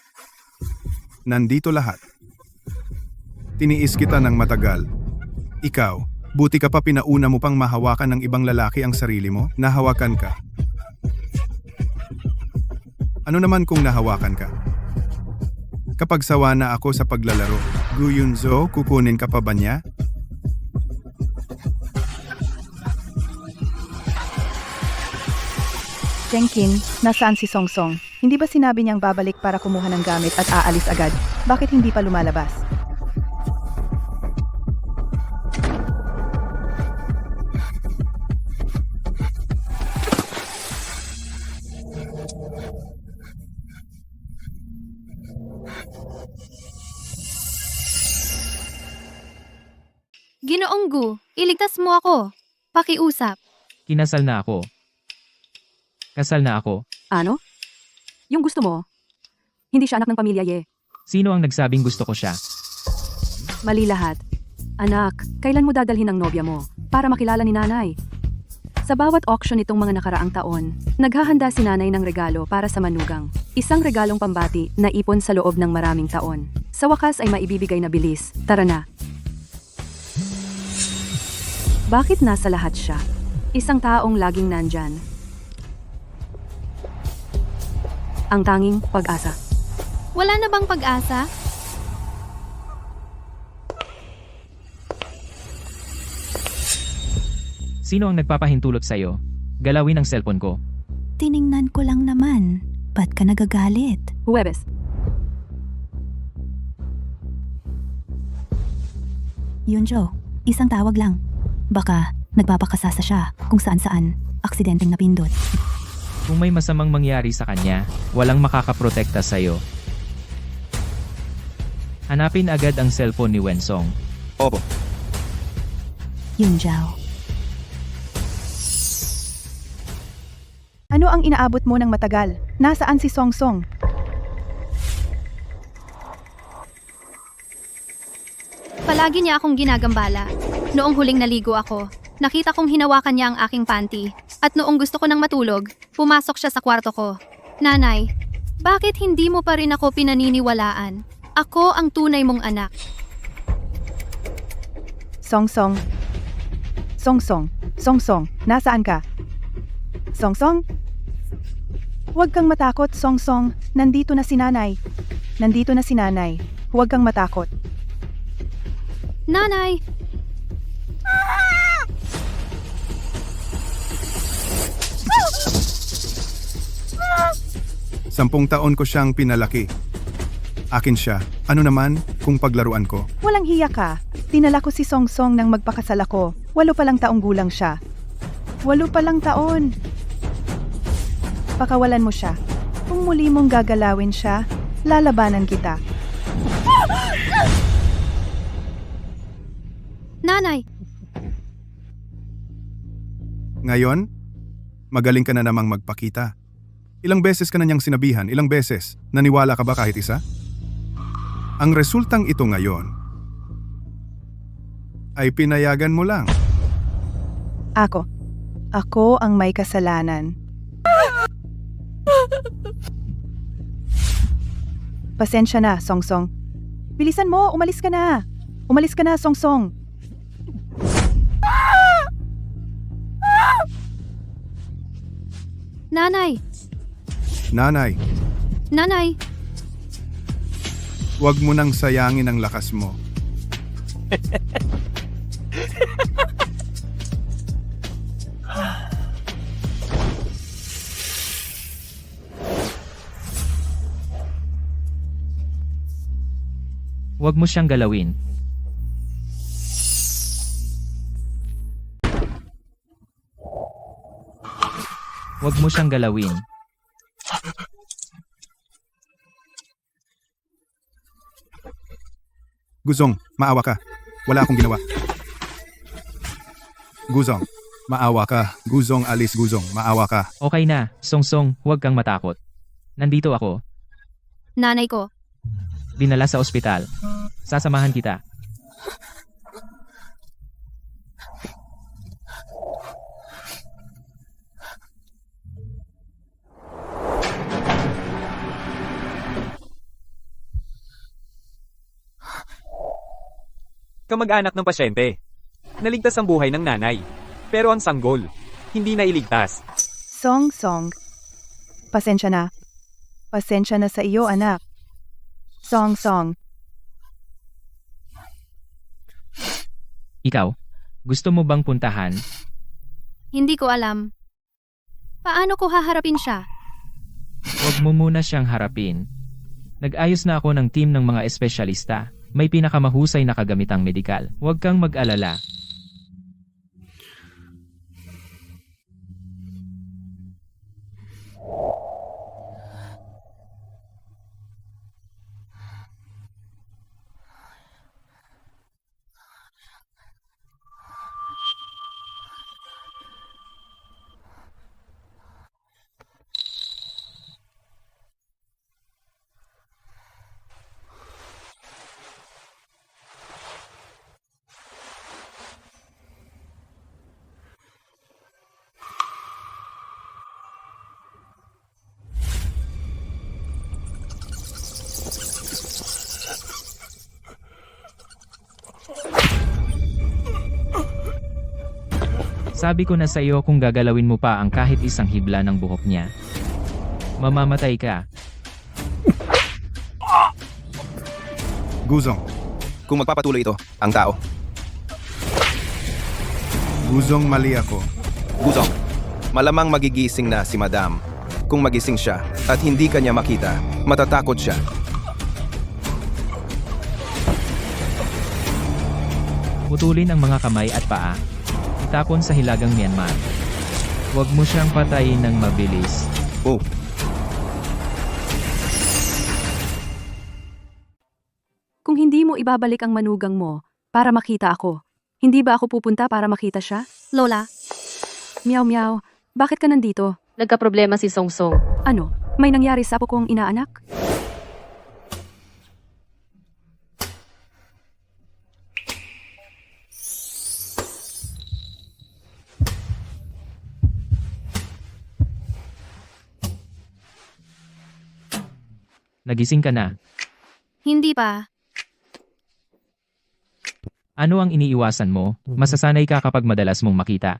Nandito lahat. Tiniis kita ng matagal. Ikaw, buti ka pa pinauna mo pang mahawakan ng ibang lalaki ang sarili mo, nahawakan ka. Ano naman kung nahawakan ka? Kapag sawa na ako sa paglalaro, Guyunzo, kukunin ka pa ba niya? Jenkin, nasaan si Song Song? Hindi ba sinabi niyang babalik para kumuha ng gamit at aalis agad? Bakit hindi pa lumalabas? Ginoong Gu, iligtas mo ako. Pakiusap. Kinasal na ako. Kasal na ako. Ano? Yung gusto mo? Hindi siya anak ng pamilya, Ye. Sino ang nagsabing gusto ko siya? Mali lahat. Anak, kailan mo dadalhin ang nobya mo para makilala ni nanay? Sa bawat auction itong mga nakaraang taon, naghahanda si nanay ng regalo para sa manugang. Isang regalong pambati na ipon sa loob ng maraming taon. Sa wakas ay maibibigay na bilis. Tara na. Bakit nasa lahat siya? Isang taong laging nandyan. Ang tanging pag-asa. Wala na bang pag-asa? Sino ang nagpapahintulot sa'yo? Galawin ang cellphone ko. Tiningnan ko lang naman. Ba't ka nagagalit? Huwebes. Yunjo, isang tawag lang. Baka nagpapakasasa siya kung saan-saan, aksidenteng napindot. Kung may masamang mangyari sa kanya, walang makakaprotekta sa'yo. Hanapin agad ang cellphone ni Wensong. Opo. Yunjao. Ano ang inaabot mo ng matagal? Nasaan si Song Song? Palagi niya akong ginagambala. Noong huling naligo ako, nakita kong hinawakan niya ang aking panty. At noong gusto ko nang matulog, pumasok siya sa kwarto ko. Nanay, bakit hindi mo pa rin ako pinaniniwalaan? Ako ang tunay mong anak. Song Song. Song Song. Song Song, nasaan ka? Song Song? Huwag kang matakot, Song Song. Nandito na si nanay. Nandito na si nanay. Huwag kang matakot. Nanay! Sampung taon ko siyang pinalaki. Akin siya. Ano naman kung paglaruan ko? Walang hiya ka. Dinala ko si Song Song nang magpakasal ako. 8 pa lang taong gulang siya. 8 pa lang taon. Pakawalan mo siya. Kung muli mong gagalawin siya, lalabanan kita. Nanay! Ngayon, magaling ka na namang magpakita. Ilang beses ka na niyang sinabihan, ilang beses. Naniwala ka ba kahit isa? Ang resultang ito ngayon ay pinayagan mo lang. Ako ang may kasalanan. Pasensya na, Song Song. Bilisan mo, umalis ka na. Umalis ka na, Song Song. Nanay! Nanay, Nanay! huwag mo nang sayangin ang lakas mo. Huwag mo siyang galawin. Huwag mo siyang galawin. Guzong, maawa ka. Wala akong ginawa. Guzong, maawa ka. Guzong, alis Guzong, maawa ka. Okay na, Song, huwag kang matakot. Nandito ako. Nanay ko. Dinala sa ospital. Sasamahan kita. Kamag-anak ng pasyente. Naligtas ang buhay ng nanay. Pero ang sanggol, hindi na iligtas. Song, pasensya na. Pasensya na sa iyo, anak. Song. Ikaw, gusto mo bang puntahan? Hindi ko alam. Paano ko haharapin siya? Huwag mo muna siyang harapin. Nag-ayos na ako ng team ng mga espesyalista. May pinakamahusay na kagamitang medikal. Huwag kang mag-alala. Sabi ko na sa iyo kung gagalawin mo pa ang kahit isang hibla ng buhok niya. Mamamatay ka. Guzong, Kung magpapatuloy ito, ang tao. Guzong, mali ako. Guzong, malamang magigising na si Madam. Kung magising siya at hindi kanya makita, matatakot siya. Putulin ang mga kamay at paa. Itapon sa hilagang Myanmar. Huwag mo siyang patayin ng mabilis. Oh, Kung hindi mo ibabalik ang manugang mo, para makita ako, hindi ba ako pupunta para makita siya? Lola, Meow, bakit ka nandito? Nagkaproblema si Song. Ano, may nangyari sa apo kong inaanak? Nagising ka na. hindi pa. Ano ang iniiwasan mo? Masasanay ka kapag madalas mong makita.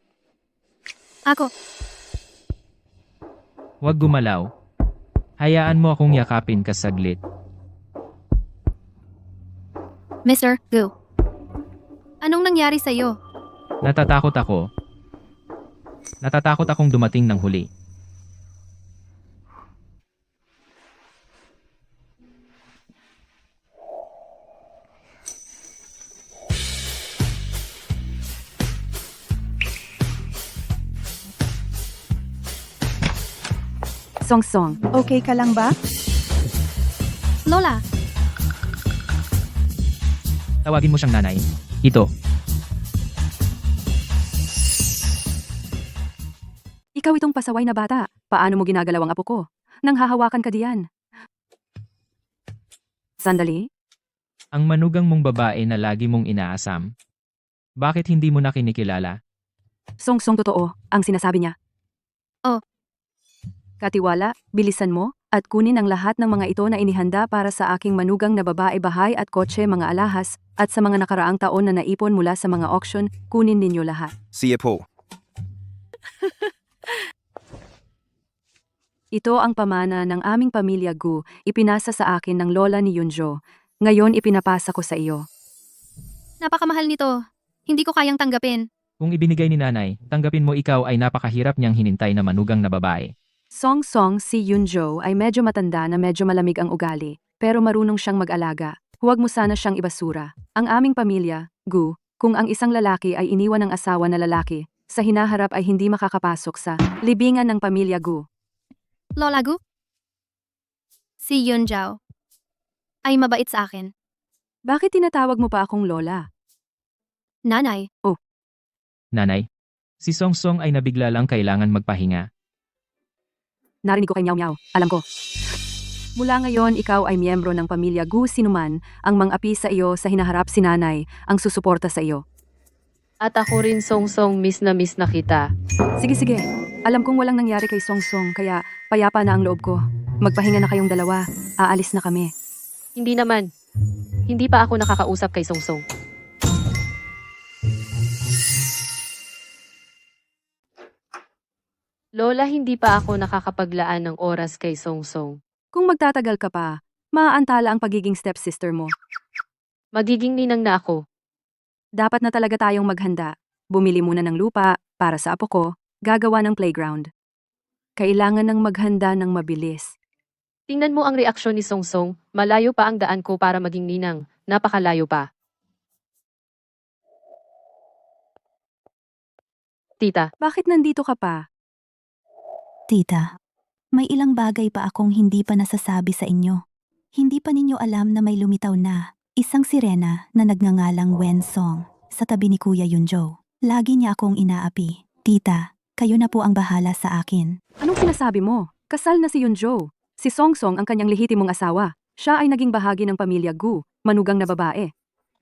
Ako, Huwag gumalaw. Hayaan mo akong yakapin ka saglit. Mr. Gu. Anong nangyari sa iyo? Natatakot ako. Natatakot akong dumating ng huli. Song, Okay ka lang ba? Lola, Tawagin mo siyang nanay. Ito. ikaw itong pasaway na bata. Paano mo ginagalaw ang apo ko? Nang hahawakan ka diyan. Sandali, Ang manugang mong babae na lagi mong inaasam. Bakit hindi mo na kinikilala? Song, totoo, ang sinasabi niya. Oh. Katiwala, bilisan mo, at kunin ang lahat ng mga ito na inihanda para sa aking manugang na babae, bahay at kotse, mga alahas, at sa mga nakaraang taon na naipon mula sa mga auction, kunin ninyo lahat. siya po. Ito ang pamana ng aming pamilya Gu, ipinasa sa akin ng lola ni Yunjo. Ngayon ipinapasa ko sa iyo. napakamahal nito. Hindi ko kayang tanggapin. Kung ibinigay ni nanay, tanggapin mo ikaw ay napakahirap niyang hinintay na manugang na babae. Song, si Yunjo ay medyo matanda na medyo malamig ang ugali, pero marunong siyang mag-alaga. Huwag mo sana siyang ibasura. Ang aming pamilya, Gu, kung ang isang lalaki ay iniwan ng asawa na lalaki, sa hinaharap ay hindi makakapasok sa libingan ng pamilya Gu. Lola Gu? Si Yunjao ay mabait sa akin. Bakit tinatawag mo pa akong lola? Nanay, Nanay, si Song Song ay nabigla lang kailangan magpahinga. Narinig ko kay Meow Meow. Alam ko. Mula ngayon, ikaw ay miyembro ng pamilya Gu sinuman ang mang-api sa iyo sa hinaharap si nanay ang susuporta sa iyo. At ako rin Song Song, miss na kita. Sige. Alam kong walang nangyari kay Song Song kaya payapa na ang loob ko. Magpahinga na kayong dalawa. Aalis na kami. Hindi naman. Hindi pa ako nakakausap kay Song Song. Lola, hindi pa ako nakakapaglaan ng oras kay Song Song. Kung magtatagal ka pa, maaantala ang pagiging stepsister mo. Magiging ninang na ako. Dapat na talaga tayong maghanda. Bumili muna ng lupa para sa apo ko, gagawa ng playground. Kailangan ng maghanda ng mabilis. Tingnan mo ang reaksyon ni Song Song, malayo pa ang daan ko para maging ninang, napakalayo pa. Tita, Bakit nandito ka pa? Tita, may ilang bagay pa akong hindi pa nasasabi sa inyo. Hindi pa ninyo alam na may lumitaw na isang sirena na nagngangalang Wen Song sa tabi ni Kuya Yunjo. Lagi niya akong inaapi. Tita, kayo na po ang bahala sa akin. Anong sinasabi mo? Kasal na si Yunjo. Si Song Song ang kanyang lehitimong asawa. Siya ay naging bahagi ng pamilya Gu, manugang na babae.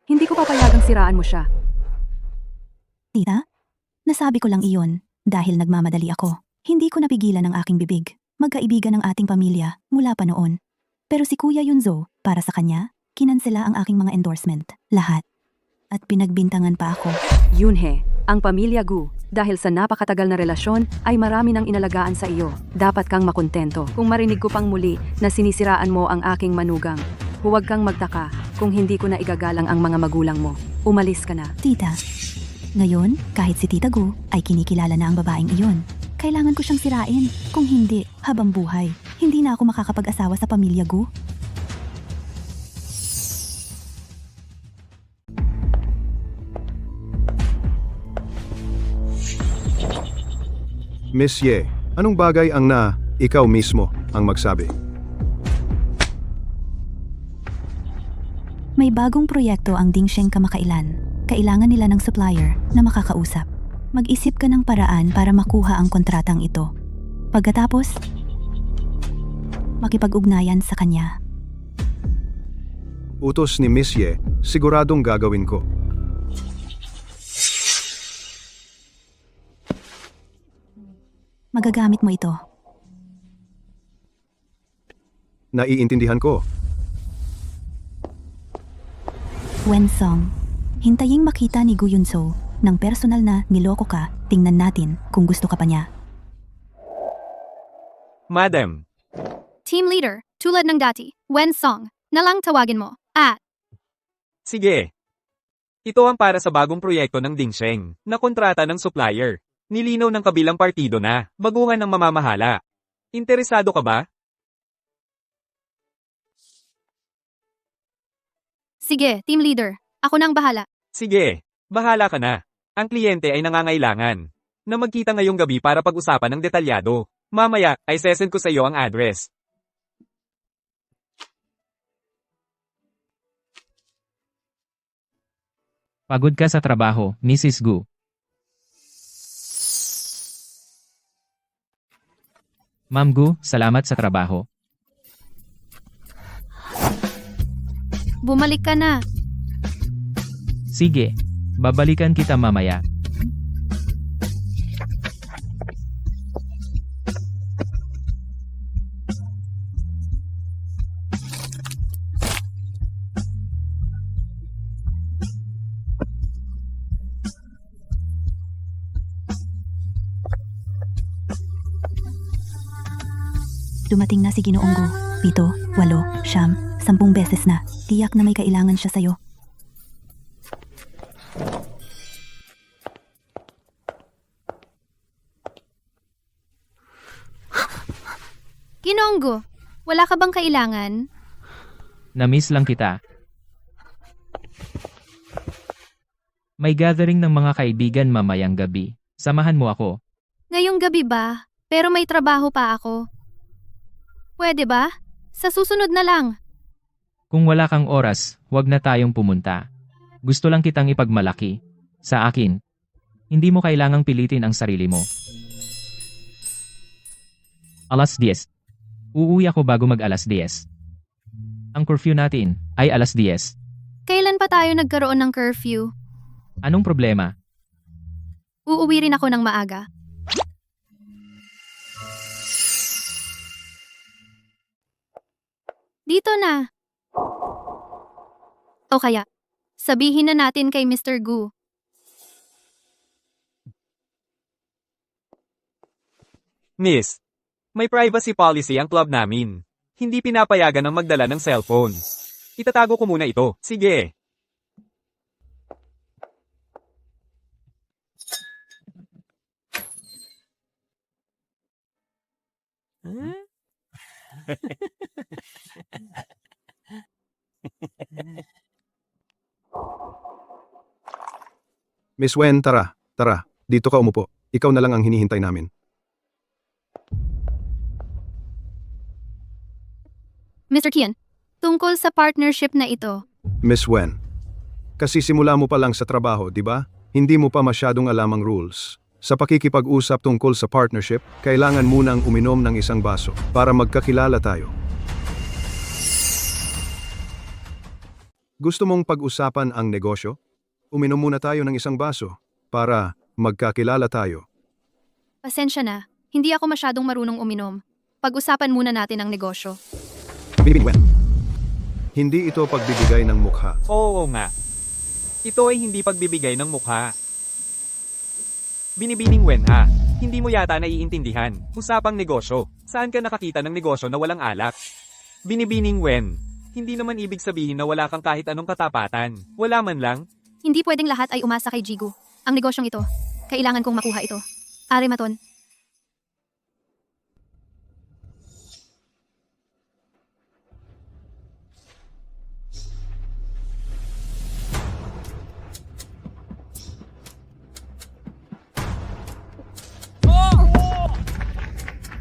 Hindi ko papayagang siraan mo siya. Tita, nasabi ko lang iyon dahil nagmamadali ako. Hindi ko napigilan ang aking bibig. Magkaibigan ng ating pamilya mula pa noon. Pero si Kuya Yunzo, para sa kanya, kinansela ang aking mga endorsement. Lahat. At pinagbintangan pa ako. Yunhe, ang pamilya Gu, dahil sa napakatagal na relasyon, ay marami nang inalagaan sa iyo. Dapat kang makontento. Kung marinig ko pang muli na sinisiraan mo ang aking manugang, huwag kang magtaka kung hindi ko na igagalang ang mga magulang mo. Umalis ka na. Tita, ngayon, kahit si Tita Gu ay kinikilala na ang babaeng iyon. Kailangan ko siyang sirain. Kung hindi, habang buhay, hindi na ako makakapag-asawa sa pamilya Gu. Miss Ye, anong bagay ang ikaw mismo ang magsabi? May bagong proyekto ang Dingsheng kamakailan. Kailangan nila ng supplier na makakausap. Mag-isip ka ng paraan para makuha ang kontratang ito. Pagkatapos, makipag-ugnayan sa kanya. Utos ni Miss Ye, siguradong gagawin ko. Magagamit mo ito. Naiintindihan ko. Wen Song, hintaying makita ni Gu Yunso ng personal na niloko ka, tingnan natin kung gusto ka pa niya. Madam, team leader, tulad ng dati, Wen Song, na lang tawagin mo. At sige. Ito ang para sa bagong proyekto ng Dingsheng, na kontrata ng supplier. Nilinaw ng kabilang partido na, baguhan ng mamamahala. Interesado ka ba? sige, team leader, ako nang bahala. Sige, bahala ka na. Ang kliyente ay nangangailangan na magkita ngayong gabi para pag-usapan ng detalyado. Mamaya ay sesend ko sa iyo ang address. Pagod ka sa trabaho, Mrs. Gu. Ma'am Gu, salamat sa trabaho. Bumalik ka na. Sige, babalikan kita mamaya. Dumating na si Ginoong Gu. 7, 8, 9, 10 beses na. Tiyak na may kailangan siya sa'yo. Ginonggo, wala ka bang kailangan? Na-miss lang kita. May gathering ng mga kaibigan mamayang gabi. Samahan mo ako. Ngayong gabi ba? Pero may trabaho pa ako. Pwede ba? Sa susunod na lang. Kung wala kang oras, huwag na tayong pumunta. Gusto lang kitang ipagmalaki. Sa akin, hindi mo kailangang pilitin ang sarili mo. Alas 10. Uuwi ako bago mag alas 10. Ang curfew natin ay alas 10. Kailan pa tayo nagkaroon ng curfew? Anong problema? Uuwi rin ako ng maaga. Dito na. O kaya, sabihin na natin kay Mr. Gu. Miss, may privacy policy ang club namin. Hindi pinapayagan ng magdala ng cellphone. Itatago ko muna ito. Sige. Miss Wen, tara. Tara. Dito ka umupo. Ikaw na lang ang hinihintay namin. Mr. Kian, tungkol sa partnership na ito, Miss Wen, kasi simula mo pa lang sa trabaho, di ba? Hindi mo pa masyadong alam ang rules. Sa pakikipag-usap tungkol sa partnership, kailangan munang uminom ng isang baso para magkakilala tayo. Gusto mong pag-usapan ang negosyo? Uminom muna tayo ng isang baso para magkakilala tayo. pasensya na, hindi ako masyadong marunong uminom. Pag-usapan muna natin ang negosyo. Binibining Wen, hindi ito pagbibigay ng mukha. Oo nga. Ito ay hindi pagbibigay ng mukha. Binibining Wen ha. Hindi mo yata naiintindihan. Usapang negosyo. Saan ka nakakita ng negosyo na walang alak? Binibining Wen. Hindi naman ibig sabihin na wala kang kahit anong katapatan. Wala man lang. Hindi pwedeng lahat ay umasa kay Jigu. Ang negosyong ito, kailangan kong makuha ito. Are Maton.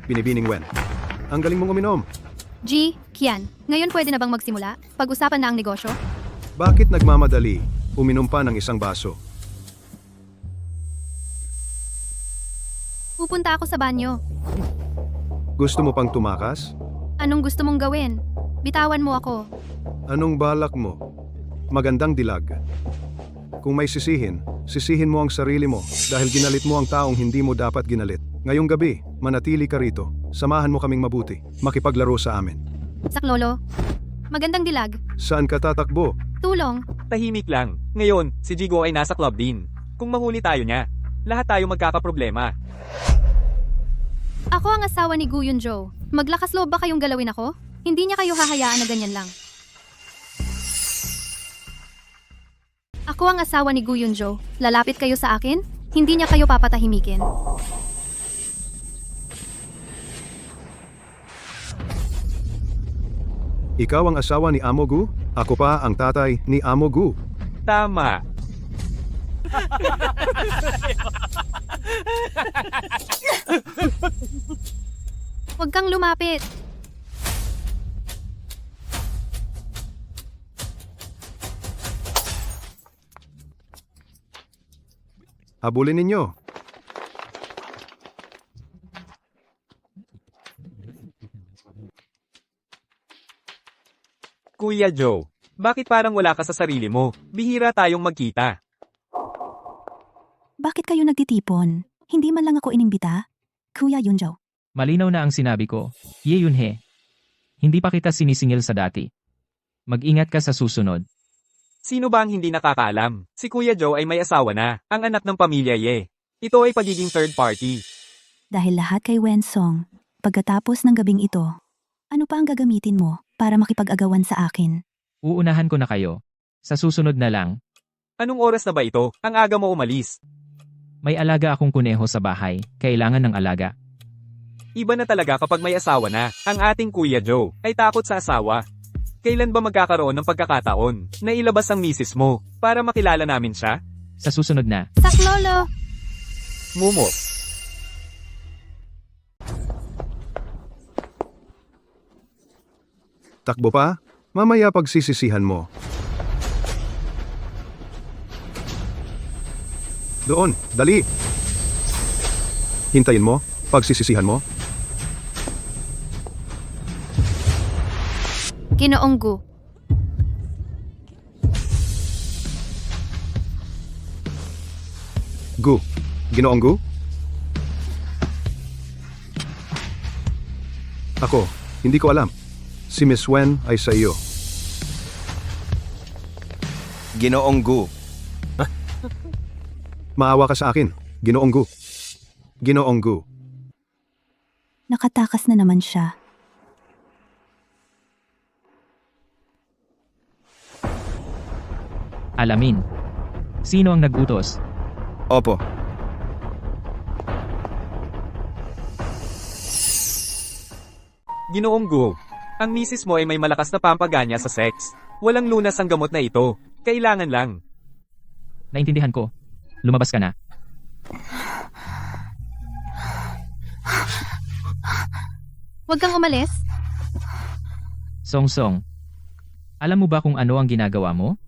Binibining Wen, ang galing mong uminom. G, Kian, ngayon pwede na bang magsimula? Pag-usapan na ang negosyo? Bakit nagmamadali? Uminom pa ng isang baso. Pupunta ako sa banyo. Gusto mo pang tumakas? Anong gusto mong gawin? Bitawan mo ako. Anong balak mo? Magandang dilag. Kung may sisihin, sisihin mo ang sarili mo dahil ginalit mo ang taong hindi mo dapat ginalit. Ngayong gabi, manatili ka rito. Samahan mo kaming mabuti. Makipaglaro sa amin. Saklolo. Magandang dilag. Saan ka tatakbo? Tulong. Tahimik lang. Ngayon, si Jigo ay nasa club din. Kung mahuli tayo niya, lahat tayo magkakaproblema. Ako ang asawa ni Gu Yunjo. Maglakas loob ba kayong galawin ako? Hindi niya kayo hahayaan na ganyan lang. Ako ang asawa ni Gu Yunjo. Lalapit kayo sa akin? Hindi niya kayo papatahimikin. Ikaw ang asawa ni Amo Gu? Ako pa ang tatay ni Amo Gu. Tama. Huwag kang lumapit. Habulin ninyo. Kuya Joe, bakit parang wala ka sa sarili mo? Bihira tayong magkita. Bakit kayo nagtitipon? Hindi man lang ako inimbita? Kuya Yunjo. Malinaw na ang sinabi ko. Ye Yunhe. Hindi pa kita sinisingil sa dati. Mag-ingat ka sa susunod. Sino ba ang hindi nakakaalam? Si Kuya Joe ay may asawa na, ang anak ng pamilya Ye. Ito ay pagiging third party. Dahil lahat kay Wensong, pagkatapos ng gabing ito, ano pa ang gagamitin mo para makipag-agawan sa akin? Uunahan ko na kayo. Sa susunod na lang, Anong oras na ba ito? Ang aga mo umalis. may alaga akong kuneho sa bahay. Kailangan ng alaga. Iba na talaga kapag may asawa na. Ang ating Kuya Joe ay takot sa asawa. Kailan ba magkakaroon ng pagkakataon na ilabas ang misis mo para makilala namin siya? Sa susunod na, Saklolo! Mumo. Takbo pa? Mamaya pagsisisihan mo. Doon, dali! Hintayin mo, pagsisisihan mo. Ginoong Gu. Gu. Ginoong Gu? Ako, hindi ko alam. Si Miss Wen ay sa iyo. Ginoong Gu. Maawa ka sa akin, Ginoong Gu. Ginoong Gu. Nakatakas na naman siya. alamin. Sino ang nagutos? Opo. Ginoong Gu, ang misis mo ay may malakas na pampaganya sa sex. Walang lunas ang gamot na ito. Kailangan lang. Naintindihan ko. Lumabas ka na. Huwag kang umalis. Song Song. Alam mo ba kung ano ang ginagawa mo?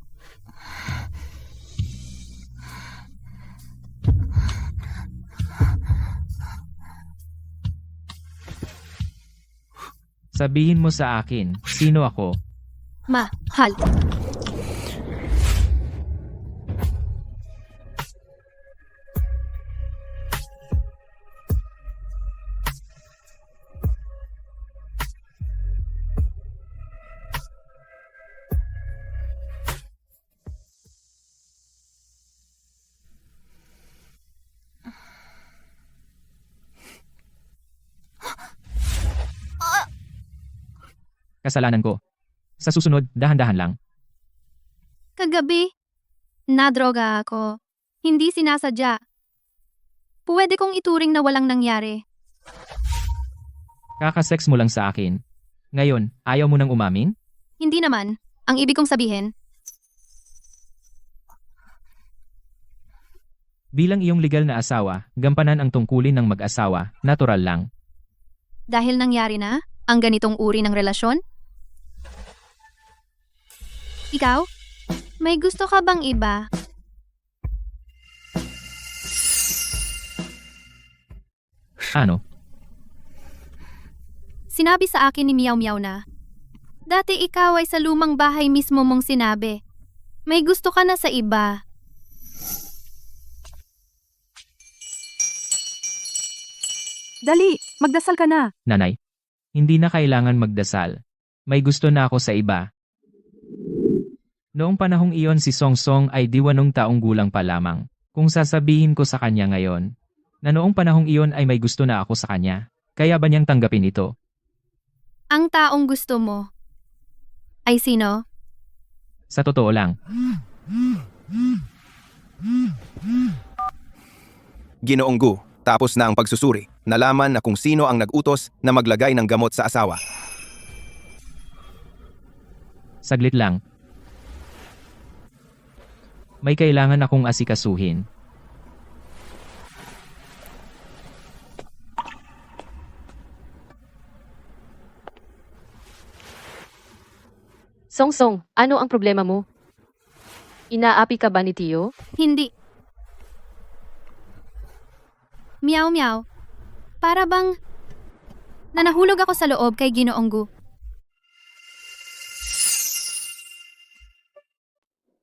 Sabihin mo sa akin, sino ako? Mahal. Kasalanan ko. Sa susunod, dahan-dahan lang. Kagabi, nadroga ako. Hindi sinasadya. Pwede kong ituring na walang nangyari. Kakasex mo lang sa akin. Ngayon, ayaw mo nang umamin? Hindi naman. Ang ibig kong sabihin, Bilang iyong legal na asawa, gampanan ang tungkulin ng mag-asawa, natural lang. dahil nangyari na ang ganitong uri ng relasyon? Ikaw? May gusto ka bang iba? Ano? Sinabi sa akin ni Meow Meow na, dati ikaw ay sa lumang bahay mismo mong sinabi. May gusto ka na sa iba. Dali, magdasal ka na. Nanay? Hindi na kailangan magdasal. May gusto na ako sa iba. Noong panahong iyon si Song Song ay 8 taong gulang pa lamang. Kung sasabihin ko sa kanya ngayon, na noong panahong iyon ay may gusto na ako sa kanya, kaya ba niyang tanggapin ito? Ang taong gusto mo ay sino? Sa totoo lang, Ginoong Gu, tapos na ang pagsusuri. Nalaman na kung sino ang nag-utos na maglagay ng gamot sa asawa. saglit lang. May kailangan akong asikasuhin. Song Song, ano ang problema mo? Inaapi ka ba ni Tio? Hindi. Meow Meow. Para bang nanahulog ako sa loob kay Ginoong Gu.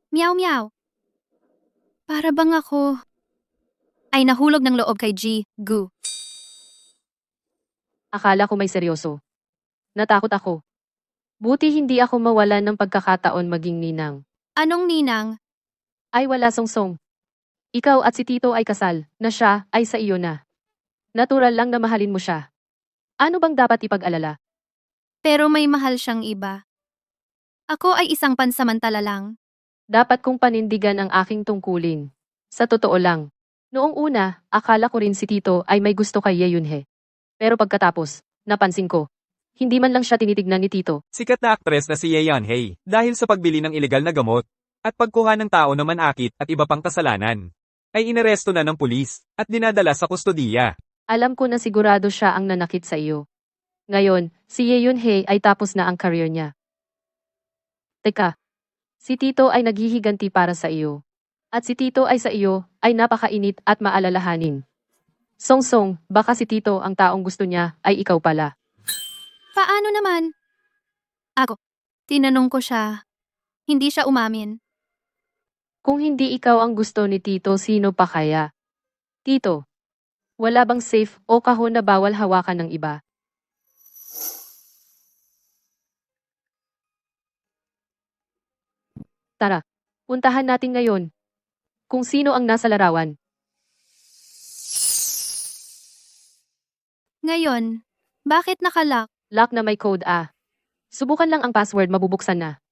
Meow Meow. Para bang ako ay nahulog ng loob kay Gu. Akala ko may seryoso. Natakot ako. Buti hindi ako mawalan ng pagkakataon maging ninang. Anong ninang? Ay wala Song Song. Ikaw at si Tito ay kasal, na siya ay sa iyo na. Natural lang na mahalin mo siya. Ano bang dapat ipag-alala? Pero may mahal siyang iba. Ako ay isang pansamantala lang. Dapat kong panindigan ang aking tungkulin. Sa totoo lang. Noong una, akala ko rin si Tito ay may gusto kay Ye Yunhe. Pero pagkatapos, napansin ko. Hindi man lang siya tinitignan ni Tito. Sikat na aktres na si Ye Yanhei dahil sa pagbili ng ilegal na gamot. At pagkuha ng tao na manakit at iba pang kasalanan, ay inaresto na ng pulis at dinadala sa kustodiya. Alam ko na sigurado siya ang nanakit sa iyo. Ngayon, si Ye Yun-hye ay tapos na ang career niya. Teka, si Tito ay naghihiganti para sa iyo. At si Tito ay sa iyo, ay napakainit at maalalahanin. Song-song, baka si Tito ang taong gusto niya, ay ikaw pala. Paano naman? Ako. Tinanong ko siya. Hindi siya umamin. Kung hindi ikaw ang gusto ni Tito, sino pa kaya? Tito, wala bang safe o kahon na bawal hawakan ng iba? Tara, puntahan natin ngayon. Kung sino ang nasa larawan. Ngayon, bakit nakalock? Lock na may code A. Subukan lang ang password, mabubuksan na.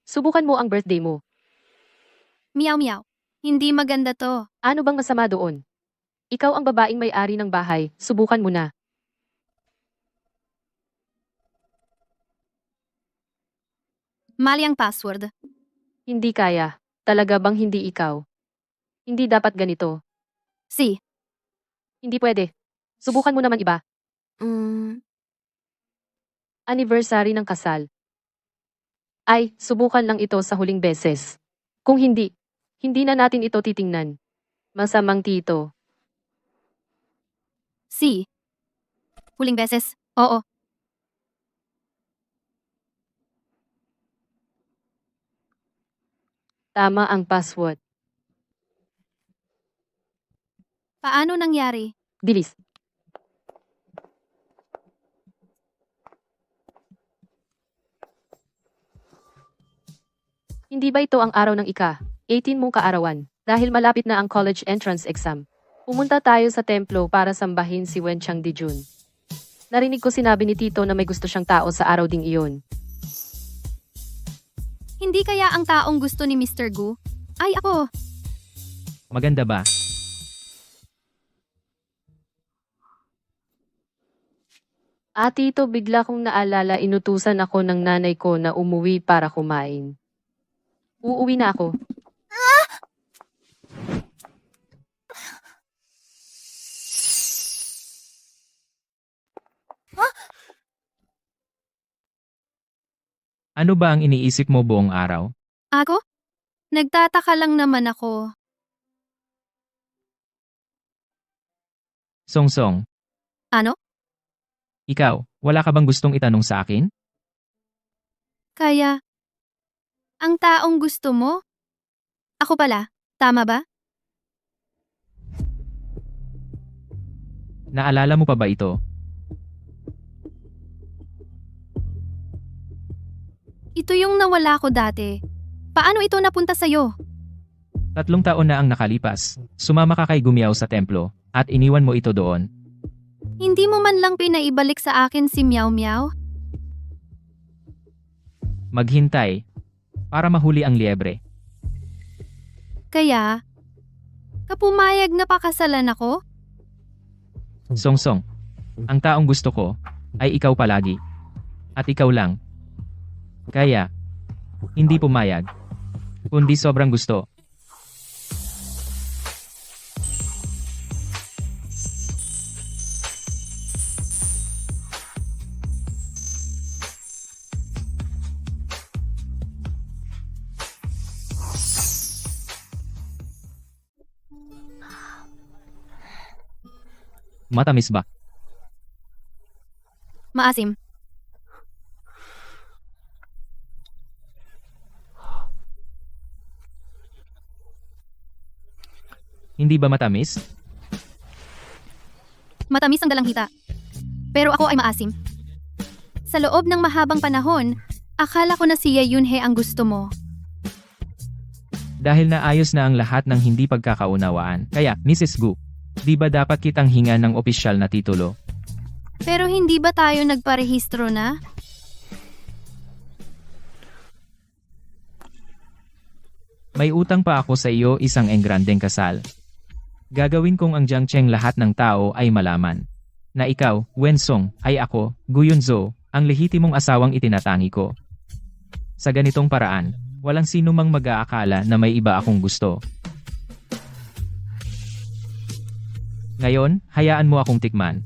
Subukan mo ang birthday mo. Meow meow. Hindi maganda to. Ano bang masama doon? Ikaw ang babaeng may-ari ng bahay, subukan mo na. Mali ang password. Hindi kaya. Talaga bang hindi ikaw? Hindi dapat ganito. Si. Hindi pwede. Subukan mo naman iba. Anniversary ng kasal. Ay, subukan lang ito sa huling beses. Kung hindi, hindi na natin ito titingnan. Masamang Tito. Si. Huling beses. Oo. Tama ang password. Paano nangyari? Bilis. Hindi ba ito ang araw ng 18 mong kaarawan? Dahil malapit na ang college entrance exam. Pumunta tayo sa templo para sambahin si Wen Chang Dijun. Narinig ko sinabi ni Tito na may gusto siyang tao sa araw ding iyon. Hindi kaya ang taong gusto ni Mr. Gu? Ay ako. Maganda ba? Tito, bigla kong naalala, inutusan ako ng nanay ko na umuwi para kumain. Uuwi na ako. Ano ba ang iniisip mo buong araw? Ako? Nagtataka lang naman ako. Song-song, Ano? ikaw, wala ka bang gustong itanong sa akin? Kaya, ang taong gusto mo? Ako pala, tama ba? Naalala mo pa ba ito? Ito yung nawala ko dati. Paano ito napunta sa'yo? 3 taon na ang nakalipas. Sumama ka kay Gumiao sa templo, at iniwan mo ito doon. Hindi mo man lang pinaibalik sa akin si Meow Meow? Maghintay, para mahuli ang liebre. Kaya, kapumayag na pakasalan ako? Song-song, ang taong gusto ko, ay ikaw palagi. At ikaw lang. Kaya, hindi pumayag, kundi sobrang gusto. Matamis ba? Maasim. Hindi ba matamis? Matamis ang dalanghita. Pero ako ay maasim. Sa loob ng mahabang panahon, akala ko na si Ye Yun-hye ang gusto mo. Dahil naayos na ang lahat ng hindi pagkakaunawaan. Kaya, Mrs. Gu, di ba dapat kitang hinga ng opisyal na titulo? Pero hindi ba tayo nagparehistro na? May utang pa ako sa iyo, isang engrandeng kasal. Gagawin kong ang Jiangcheng lahat ng tao ay malaman. Na ikaw, Wensong, ay ako, Gu Yunzo, ang lehitimong asawang itinatangi ko. Sa ganitong paraan, Walang sino mang mag-aakala na may iba akong gusto. Ngayon, hayaan mo akong tikman.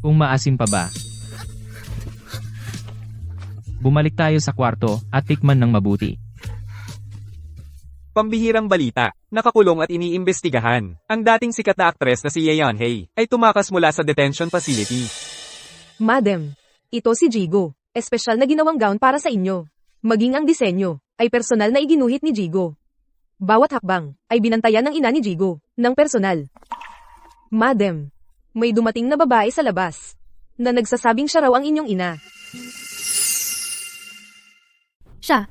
Kung maasim pa ba. Bumalik tayo sa kwarto at tikman ng mabuti. Pambihirang balita, nakakulong at iniimbestigahan. Ang dating sikat na aktres na si Yeon Hae ay tumakas mula sa detention facility. Madam, ito si Jigo. Espesyal na ginawang gown para sa inyo. Maging ang disenyo ay personal na iginuhit ni Jigo. Bawat hakbang ay binantayan ng ina ni Jigo ng personal. Madam, may dumating na babae sa labas na nagsasabing siya raw ang inyong ina. Siya.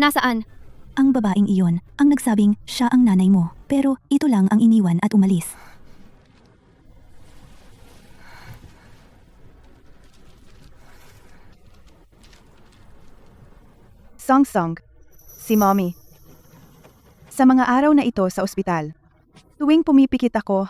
Nasaan? Ang babaeng iyon ang nagsabing siya ang nanay mo, pero ito lang ang iniwan at umalis. Song, si Mommy. Sa mga araw na ito sa ospital, tuwing pumipikit ako,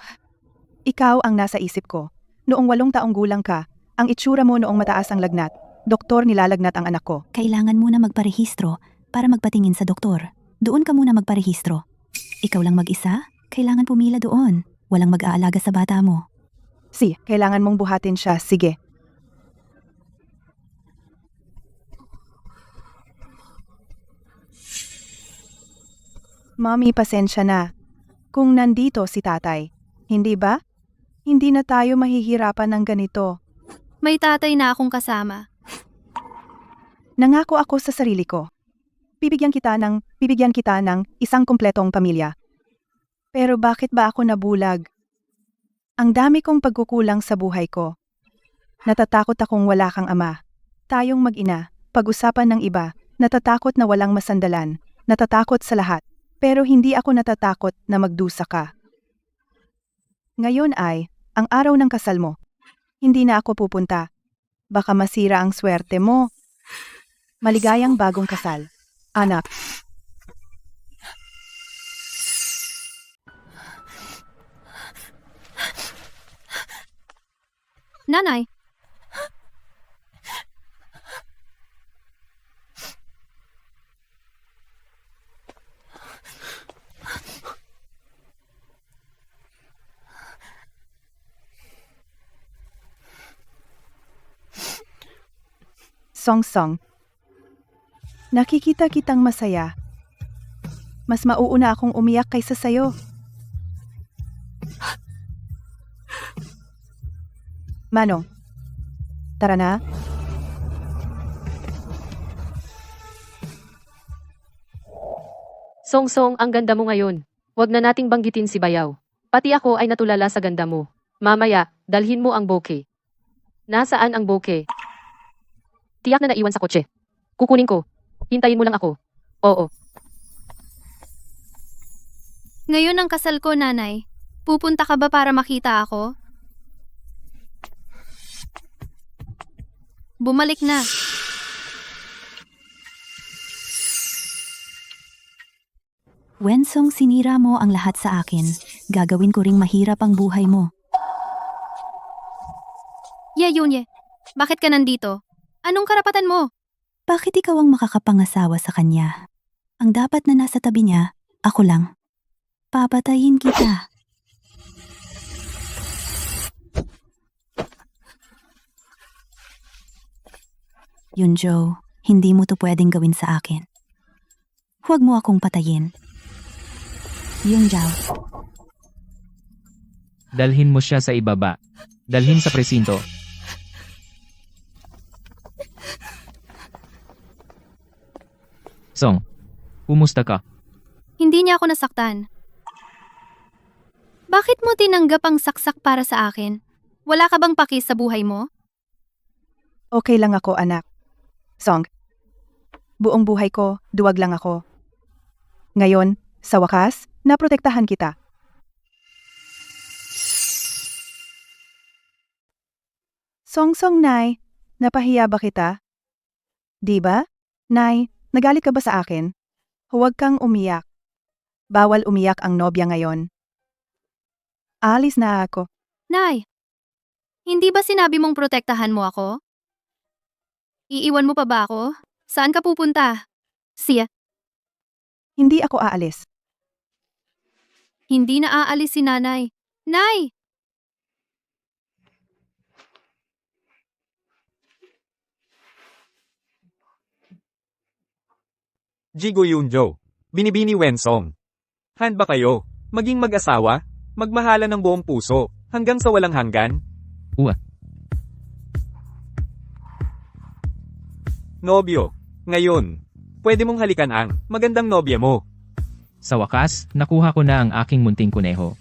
ikaw ang nasa isip ko. Noong 8 taong gulang ka, ang itsura mo noong mataas ang lagnat. Doktor nilalagnat ang anak ko. Kailangan muna magparehistro para magpatingin sa doktor. Doon ka muna magparehistro. Ikaw lang mag-isa? Kailangan pumila doon. Walang mag-aalaga sa bata mo. Kailangan mong buhatin siya. Sige. Mommy, pasensya na. Kung nandito si tatay, hindi ba? Hindi na tayo mahihirapan ng ganito. May tatay na akong kasama. Nangako ako sa sarili ko. Bibigyan kita ng isang kumpletong pamilya. Pero bakit ba ako nabulag? Ang dami kong pagkukulang sa buhay ko. Natatakot akong wala kang ama. Tayong mag-ina, pag-usapan ng iba, natatakot na walang masandalan, natatakot sa lahat. Pero hindi ako natatakot na magdusa ka. Ngayon ay, ang araw ng kasal mo. Hindi na ako pupunta. Baka masira ang swerte mo. Maligayang bagong kasal. Anak. Nanay, Song. Nakikita kitang masaya. Mas mauuna akong umiyak kaysa sayo. Manong, tara na. Song, ang ganda mo ngayon. Huwag na nating banggitin si Bayaw. Pati ako ay natulala sa ganda mo. Mamaya, dalhin mo ang bouquet. Nasaan ang bouquet? Tiyak na naiwan sa kotse. Kukunin ko. Hintayin mo lang ako. Oo. ngayon ang kasal ko, nanay. Pupunta ka ba para makita ako? Bumalik na. Wensong, sinira mo ang lahat sa akin. Gagawin ko ring mahirap ang buhay mo. Yunye, bakit ka nandito? Anong karapatan mo? Bakit ikaw ang makakapangasawa sa kanya? Ang dapat na nasa tabi niya, ako lang. Papatayin kita. Joe, hindi mo to pwedeng gawin sa akin. Huwag mo akong patayin. Joe. Dalhin mo siya sa ibaba. Dalhin sa presinto. Song, kumusta ka? Hindi niya ako nasaktan. Bakit mo tinanggap ang saksak para sa akin? Wala ka bang paki sa buhay mo? Okay lang ako, anak. Song, buong buhay ko, duwag lang ako. Ngayon, sa wakas, naprotektahan kita. Song, Nay, napahiya ba kita? Di ba? Nay, nagalit ka ba sa akin? Huwag kang umiyak. Bawal umiyak ang nobya ngayon. Alis na ako. Nay, hindi ba sinabi mong protektahan mo ako? Iiwan mo pa ba ako? Saan ka pupunta? Siya, Hindi ako aalis. Hindi na aalis si nanay. Nay! Jigo Yunjo. Binibini Wensong. Hand ba kayo? Maging mag-asawa? Magmahalan ng buong puso, hanggang sa walang hanggan? Nobyo. Ngayon. Pwede mong halikan ang magandang nobya mo. Sa wakas, nakuha ko na ang aking munting kuneho.